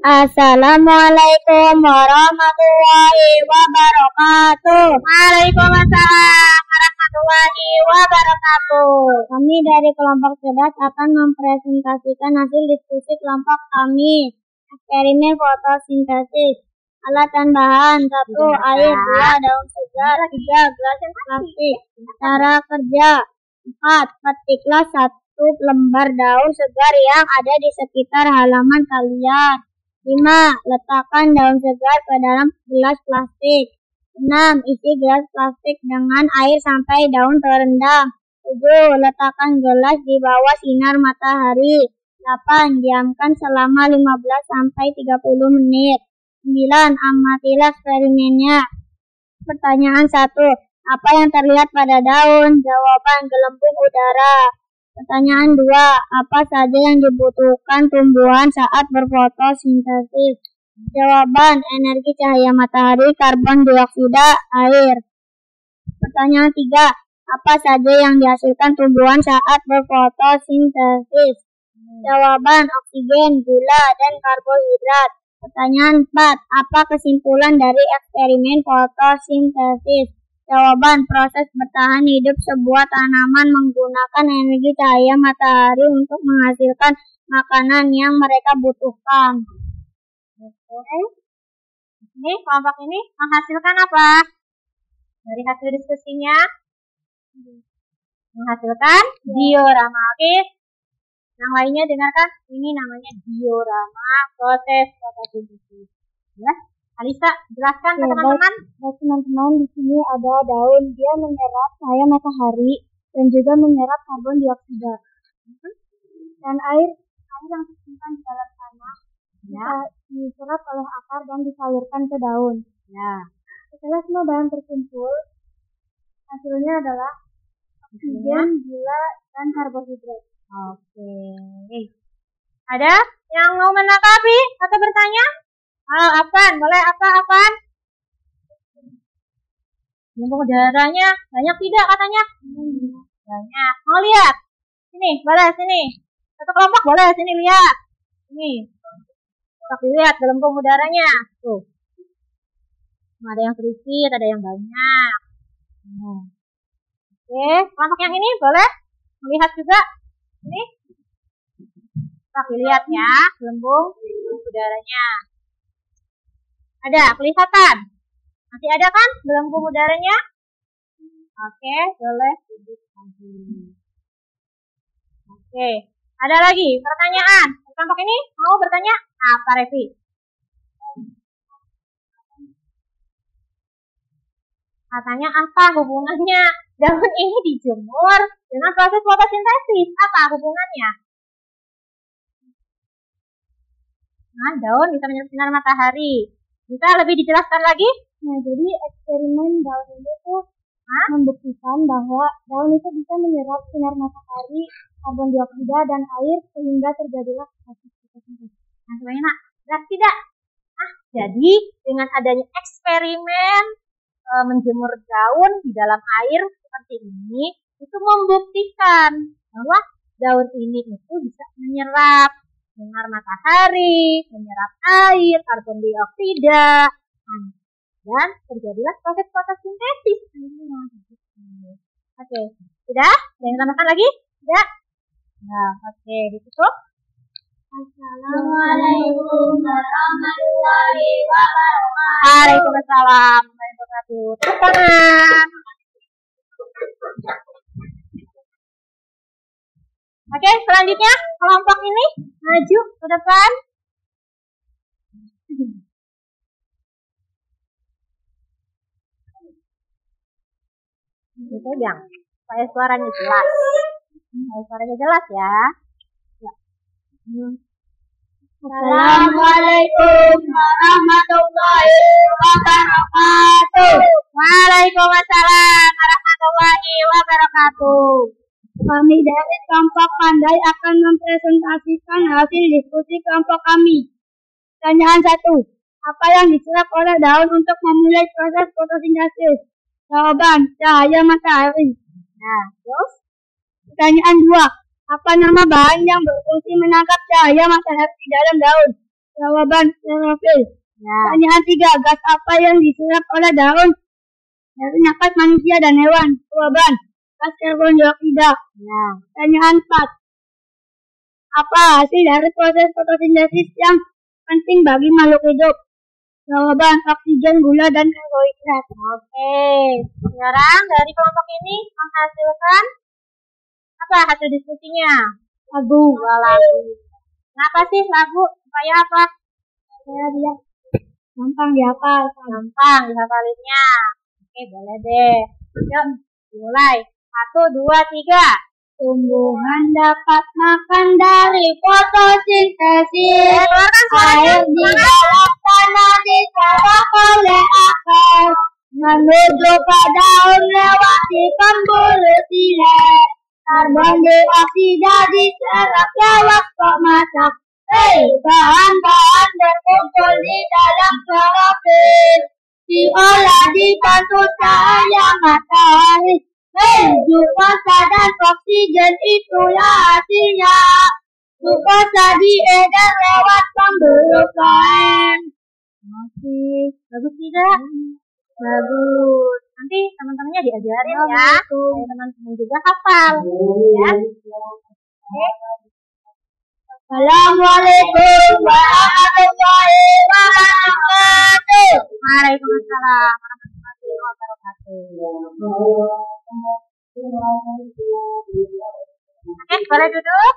Assalamualaikum warahmatullahi wabarakatuh. Waalaikumsalam warahmatullahi wabarakatuh. Kami dari kelompok cerdas akan mempresentasikan hasil diskusi kelompok kami. Eksperimen fotosintesis. Alat dan bahan: 1. Air, 2. Daun segar, 3. Gelas plastik. Cara kerja: 4. Petiklah 1 lembar daun segar yang ada di sekitar halaman kalian. 5. Letakkan daun segar ke dalam gelas plastik. 6. Isi gelas plastik dengan air sampai daun terendam. 7. Letakkan gelas di bawah sinar matahari. 8. Diamkan selama 15-30 menit. 9. Amatilah eksperimennya. Pertanyaan 1. Apa yang terlihat pada daun? Jawaban: gelembung udara. Pertanyaan 2. Apa saja yang dibutuhkan tumbuhan saat berfotosintesis? Jawaban: energi cahaya matahari, karbon dioksida, air. Pertanyaan 3. Apa saja yang dihasilkan tumbuhan saat berfotosintesis? Jawaban: oksigen, gula, dan karbohidrat. Pertanyaan 4. Apa kesimpulan dari eksperimen fotosintesis? Jawaban: proses bertahan hidup sebuah tanaman menggunakan energi cahaya matahari untuk menghasilkan makanan yang mereka butuhkan. Oke. Ini kelompok ini menghasilkan apa? Dari hasil diskusinya menghasilkan diorama. Oke. Yang lainnya dengarkan, ini namanya diorama proses fotosintesis. Ya, Alisa jelaskan ke teman-teman. Teman-teman, di sini ada daun, dia menyerap cahaya matahari dan juga menyerap karbon dioksida. Dan air yang tersimpan di dalam tanah bisa diserap oleh akar dan disalurkan ke daun. Ya. Setelah semua bahan terkumpul, hasilnya adalah oksigen, gula, dan karbohidrat. Oke. Ada yang mau menanggapi atau bertanya? Apaan? Boleh apaan? Gelembung udaranya banyak tidak katanya? Banyak. Mau lihat? Sini, boleh sini. Satu kelompok boleh sini lihat. Ini. Kita lihat gelembung udaranya. Tuh. Ada yang sedikit, ada yang banyak. Oke, kelompok yang ini boleh melihat juga. Ini. Kita lihat ya, gelembung udaranya. Ada, kelihatan? Masih ada kan gelembung udaranya? Oke, boleh duduk lagi. Oke, ada lagi pertanyaan. Kelompok ini mau bertanya apa, Revi? Katanya apa hubungannya daun ini dijemur dengan proses fotosintesis? Apa hubungannya? Nah, daun bisa menyerap sinar matahari. Bisa lebih dijelaskan lagi? Nah, jadi eksperimen daun ini tuh membuktikan bahwa daun itu bisa menyerap sinar matahari, karbon dioksida, dan air sehingga terjadilah proses fotosintesis. Nah, semuanya jelas tidak? Jadi dengan adanya eksperimen menjemur daun di dalam air seperti ini, itu membuktikan bahwa daun ini itu bisa menyerap sinar matahari, menyerap air, karbon dioksida, dan terjadilah proses fotosintesis. Oke, sudah? Ada yang tambahkan lagi? Tidak? Nah, oke, ditutup. Assalamualaikum warahmatullahi wabarakatuh. Waalaikumsalam warahmatullahi wabarakatuh. Tepuk tangan. Oke, selanjutnya kelompok ini maju ke depan. Dipegang supaya suaranya jelas. Suaranya jelas ya. Assalamualaikum warahmatullahi wabarakatuh. Waalaikumsalam warahmatullahi wabarakatuh. Kami dari kelompok pandai akan mempresentasikan hasil diskusi kelompok kami. Pertanyaan 1. Apa yang diserap oleh daun untuk memulai proses fotosintesis? Jawaban: cahaya matahari. Nah, terus? Pertanyaan 2. Apa nama bahan yang berfungsi menangkap cahaya matahari di dalam daun? Jawaban: klorofil. Nah. Pertanyaan 3. Gas apa yang diserap oleh daun dari napas manusia dan hewan? Jawaban: gas karbon dioksida. Nah. Pertanyaan 4. Apa hasil dari proses fotosintesis yang penting bagi makhluk hidup? Jawaban: oksigen, gula, dan karbohidrat. Oke, sekarang dari kelompok ini menghasilkan apa hasil diskusinya? Lagu. Lagu. Kenapa sih lagu? Supaya apa? Saya bilang gampang dihafal. Gampang dihafalinnya. Oke, boleh deh. Yuk, mulai. 1, 2, 3. Tumbuhan dapat makan dari fotosintesis. Air di dalam tanah diserap oleh akar menuju ke daun lewati pembuluh silet. Karbon dioksida diserap lewat pemasak. Bahan-bahan berkumpul di dalam klorofil, diolah dibantu cahaya matahari. Glukosa dan oksigen itulah hasilnya. Glukosa diedar lewat pembuluh floem. Masih bagus tidak? Bagus. Nanti teman-temannya diajarin ya. Supaya teman-teman juga hafal. Ya. Oke. Assalamualaikum warahmatullahi wabarakatuh. Waalaikumsalam warahmatullahi wabarakatuh. Oke, boleh duduk.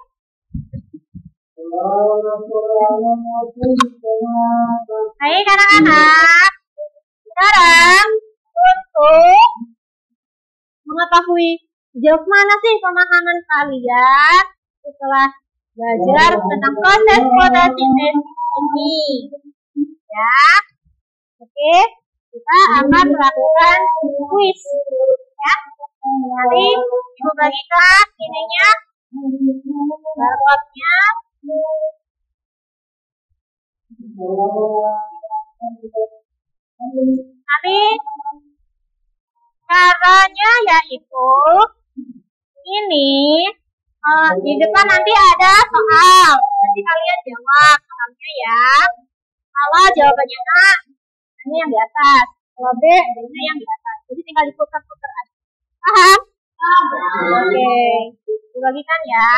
Baik anak-anak. Sekarang untuk mengetahui sejauh mana sih pemahaman kalian setelah belajar tentang proses fotosintesis ini, ya. Oke, kita akan melakukan kuis, ya. Nanti ibu bagikan ininya, barcode-nya. Nanti caranya yaitu ini. Di depan nanti ada soal. Nanti kalian jawab soalnya ya. Kalau jawabannya A, ini yang di atas. Kalau B, ini yang di atas. Jadi tinggal diputar-putar aja. Paham? Oke. Dibagikan ya.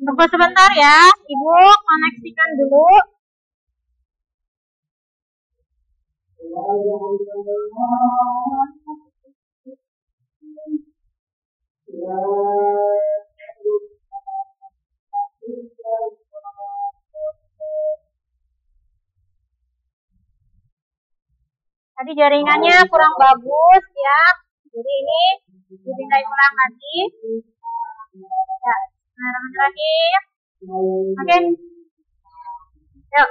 Tunggu sebentar ya, Ibu koneksikan dulu. Tadi jaringannya kurang bagus ya, jadi ini dipindahin ulang lagi. Ya, nah terakhir. Oke. Yuk.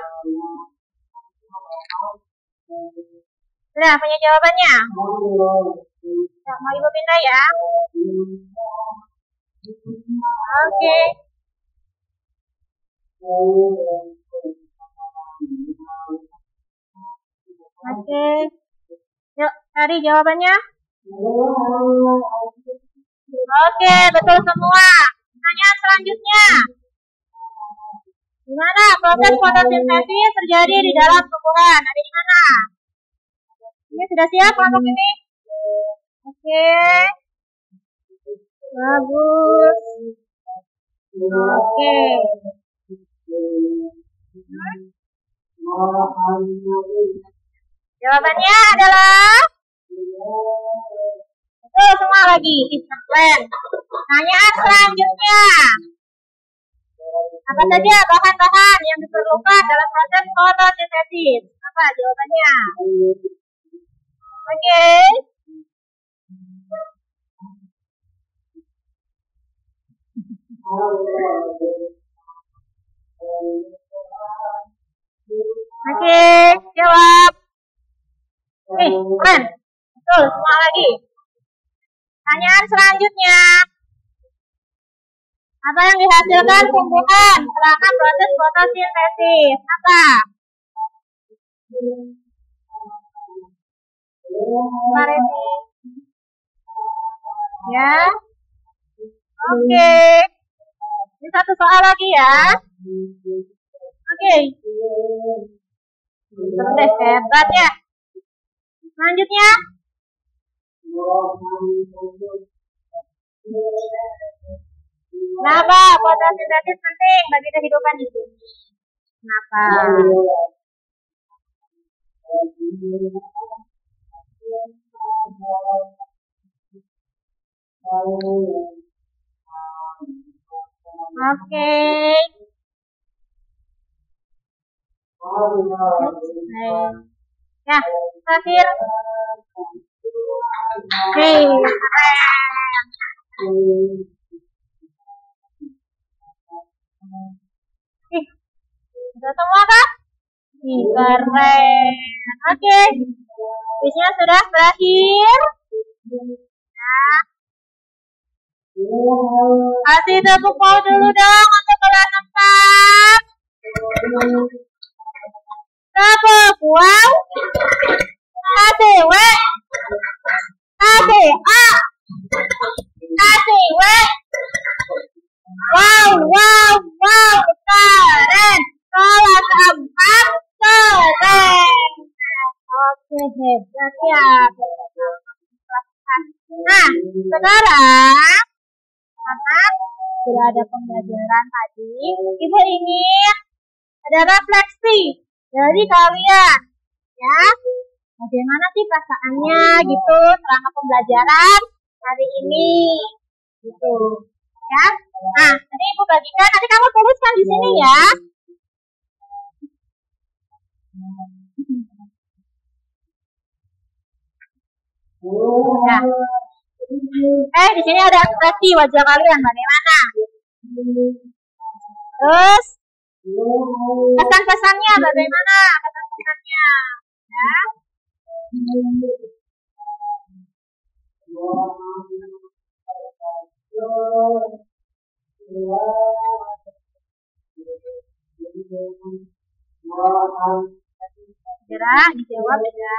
Sudah punya jawabannya? Ya, mau Ibu pindah ya? Oke. Oke. Yuk, cari jawabannya. Oke, betul semua. Pertanyaan selanjutnya. Di mana proses fotosintesis terjadi di dalam tumbuhan? Ada di mana? Ini sudah siap kelompok ini? Oke. Bagus. Oke. Jawabannya adalah betul semua lagi. Pertanyaan selanjutnya. Apa saja bahan-bahan yang diperlukan dalam proses fotosintesis? Apa jawabannya? Oke. Oke, jawab. Keren. Betul, semua lagi. Pertanyaan selanjutnya. Apa yang dihasilkan tumbuhan selama proses fotosintesis? Apa? Mari nih. Ya. Oke. Ini satu soal lagi ya. Oke. Terus deh, hebat ya. Selanjutnya. Kenapa fotosintesis penting bagi kehidupan itu? Kenapa? Oke. Ya, terakhir. Hei, udah semua kah? Keren. Oke. Kuisnya sudah berakhir. Ya. Kasih tepuk tangan dulu dong untuk kelas 4. Tepuk, wow. Kasih W. Kasih A. Kasih W. Wow, wow, wow, keren. Kelas 4 keren. Oke, hebat ya. Nah, sekarang karena sudah ada pembelajaran tadi, Ibu ingin ada refleksi dari kalian, ya. Bagaimana sih perasaannya gitu selama pembelajaran hari ini, gitu, ya. Nah, nanti Ibu bagikan, nanti kamu tuliskan di sini ya. Ya. Di sini ada ekspresi wajah kalian bagaimana? Terus kesan-kesannya bagaimana? Kesan-kesannya, ya. Segera dijawab ya.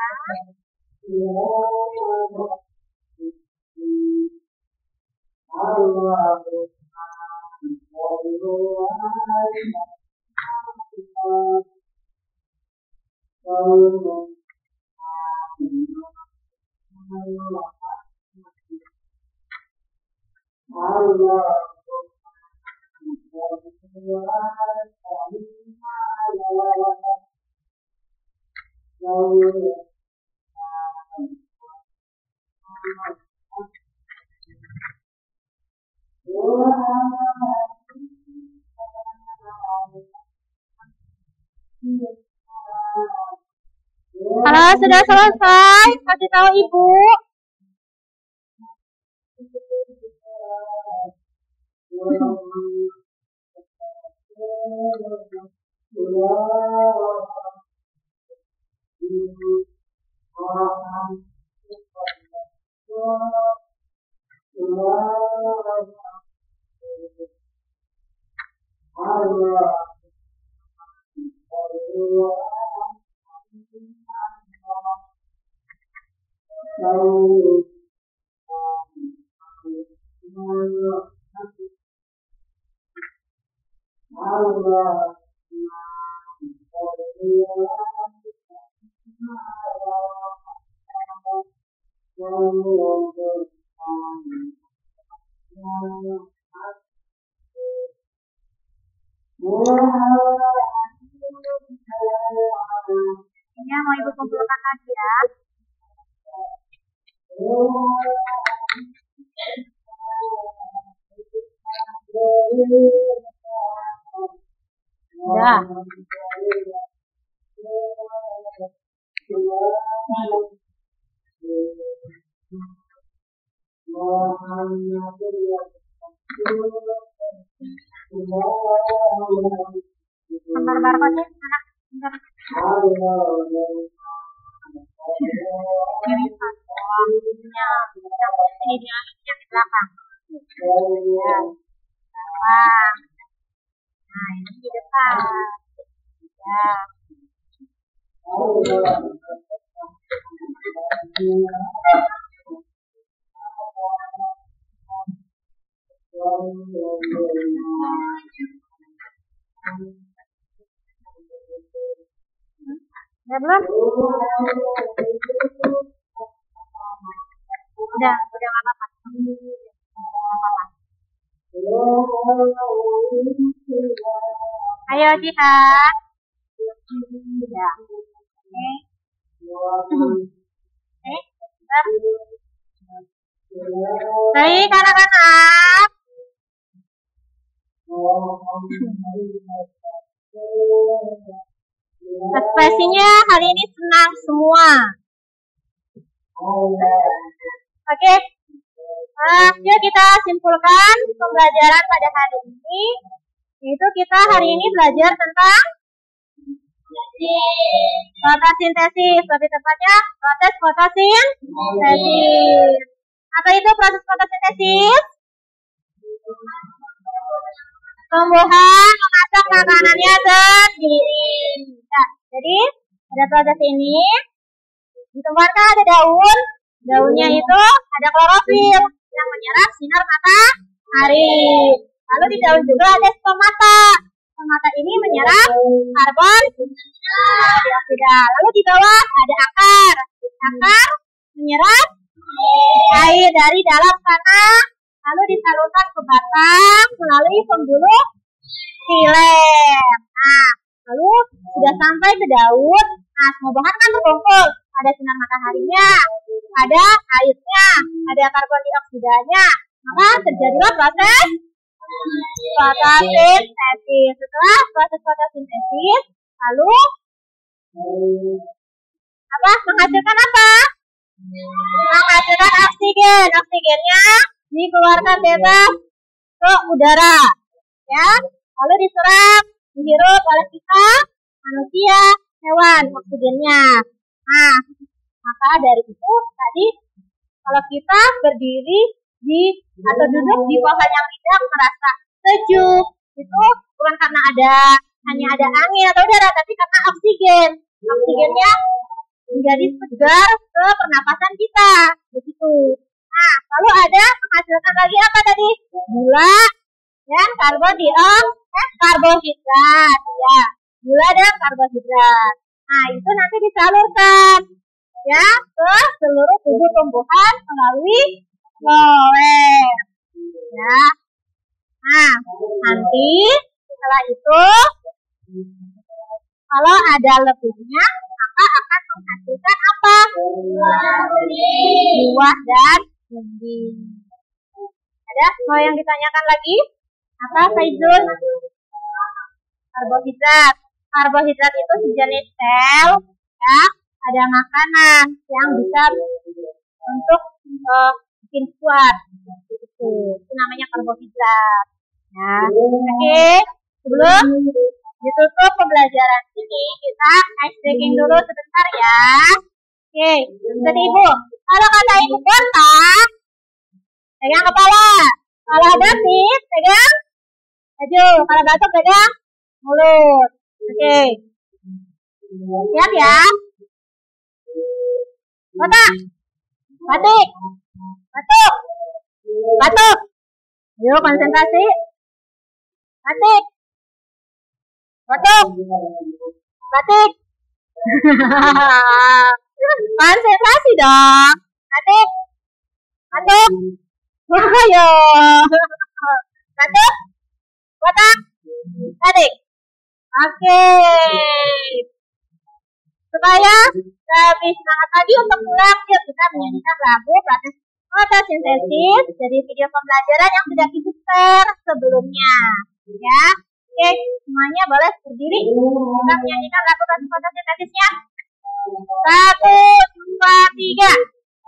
Kalau sudah selesai, kasih tahu Ibu. Ini mau Ibu kumpulkan lagi ya. Ya. Gambar barcode anak. Ini Nah, ini di depan. Ya. Ya belum? Udah nggak apa-apa. Ayo Jihan. Ya. Baik anak-anak. Ekspresinya hari ini senang semua. Oke. Yuk kita simpulkan pembelajaran pada hari ini. Yaitu kita hari ini belajar tentang fotosintesis, lebih tepatnya proses fotosintesis. Apa itu proses fotosintesis? Tumbuhan memasak makanannya sendiri. Nah, jadi ada proses ini. Ditemukan ada daun. Daunnya itu ada klorofil yang menyerap sinar matahari. Lalu di daun juga ada stomata. Stomata ini menyerap karbon dioksida. Lalu di bawah ada akar. Akar menyerap air dari dalam tanah. Lalu disalurkan ke batang melalui pembuluh xilem. Nah, lalu sudah sampai ke daun. Nah, semua bahan kan terkumpul. Ada sinar mataharinya, ada airnya, ada karbon dioksidanya. Maka terjadilah proses fotosintesis. Setelah proses fotosintesis, lalu menghasilkan apa? Menghasilkan oksigen. Oksigennya dikeluarkan bebas ke udara, ya. Lalu diserap, dihirup oleh kita, manusia, hewan, oksigennya. Nah, maka dari itu tadi kalau kita berdiri atau duduk di pohon yang rindang merasa sejuk, itu bukan karena hanya ada angin atau udara, tapi karena oksigen. Oksigennya menjadi segar ke pernapasan kita, begitu. Nah, lalu ada menghasilkan lagi apa tadi? Gula dan karbohidrat, ya. Gula dan karbohidrat. Nah, itu nanti disalurkan, ya, ke seluruh tubuh tumbuhan melalui floem, ya. Nah, nanti setelah itu kalau ada lebihnya, maka akan menghasilkan apa? Buah dan daging. Ada mau yang ditanyakan lagi? Apa, Faizul? Karbohidrat. Karbohidrat itu sejenis sel, ya. Ada makanan yang bisa untuk bikin kuat. Itu namanya karbohidrat. Ya. Oke. Sebelum ditutup pembelajaran ini, kita ice breaking dulu sebentar ya. Oke. Jadi Ibu, kalau kata Ibu kontak, pegang kepala. Kalau ada fit, pegang baju. Kalau batuk, pegang mulut. Oke. Siap ya. Kontak. Batik. Batuk. Batuk. Yuk konsentrasi. Batik. Batuk. Batik. Konsentrasi dong. Batik. Batuk. Ayo. Batuk. Batak. Batik. Oke. Supaya lebih semangat lagi untuk pulang, yuk kita menyanyikan lagu proses fotosintesis dari video pembelajaran yang sudah Ibu share sebelumnya. Ya, oke, semuanya boleh berdiri. Kita menyanyikan lagu proses fotosintesisnya. 1, 2, 3.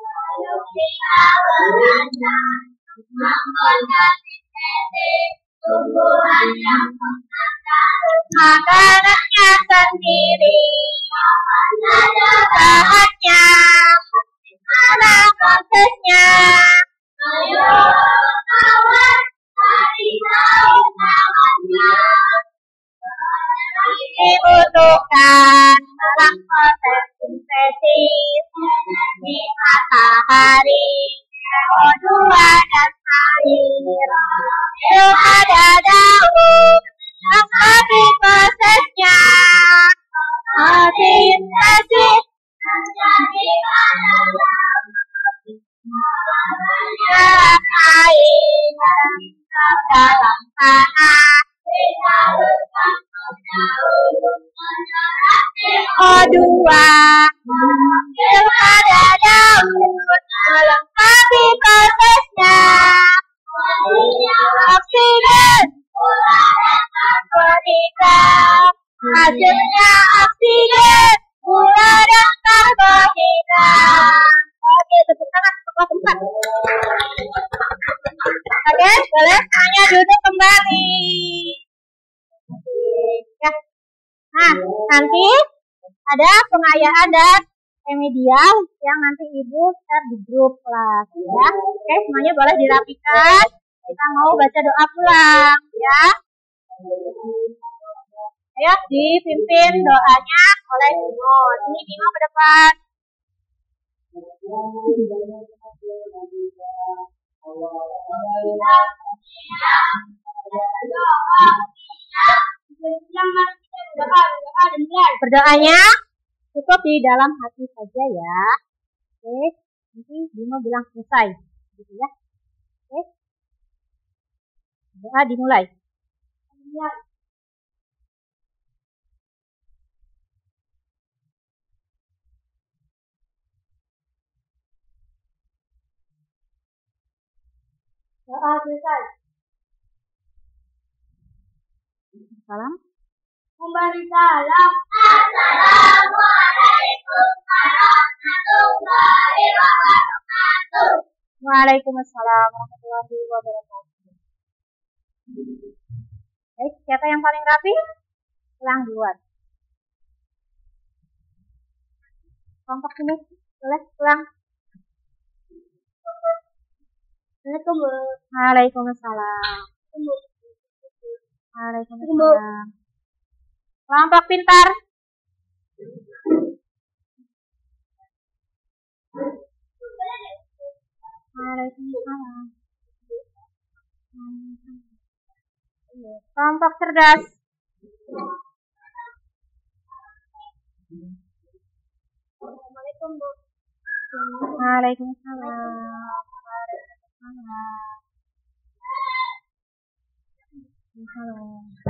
Ayo kita belajar memfotosintesis tumbuhan yang makanannya sendiri. Ada bahannya, ada prosesnya. Ayo kawan, cari tahu namanya. dibutuhkan dalam proses sintesis energi matahari, CO2 dan air. Ada daun tapi prosesnya sintesis terjadi dalam air dalam tanah CO2 ada daun melengkapi prosesnya oksigen karbohidrat hasilnya oksigen gula dan karbohidrat. Oke, tepuk tangan untuk kelas 4. Oke, boleh hanya duduk kembali. Ya. Nah, nanti ada pengayaan dan remedial yang nanti ibu share di grup kelas ya. Oke, semuanya boleh dirapikan. Kita mau baca doa pulang ya. Ayo dipimpin doanya oleh Bimo. Ini Bimo ke depan. Berdoanya cukup di dalam hati saja ya. Oke, nanti Bimo bilang selesai, gitu ya. Oke, doa dimulai. Doa selesai. Salam. Memberi salam. Assalamualaikum warahmatullahi wabarakatuh. Waalaikumsalam warahmatullahi wabarakatuh. Baik, siapa yang paling rapi? Pulang duluan. Kelompok sini, boleh pulang. Waalaikumsalam. Waalaikumsalam. Kelompok pintar. Waalaikumsalam. Kelompok cerdas. Assalamualaikum Bu. Waalaikumsalam. Waalaikumsalam.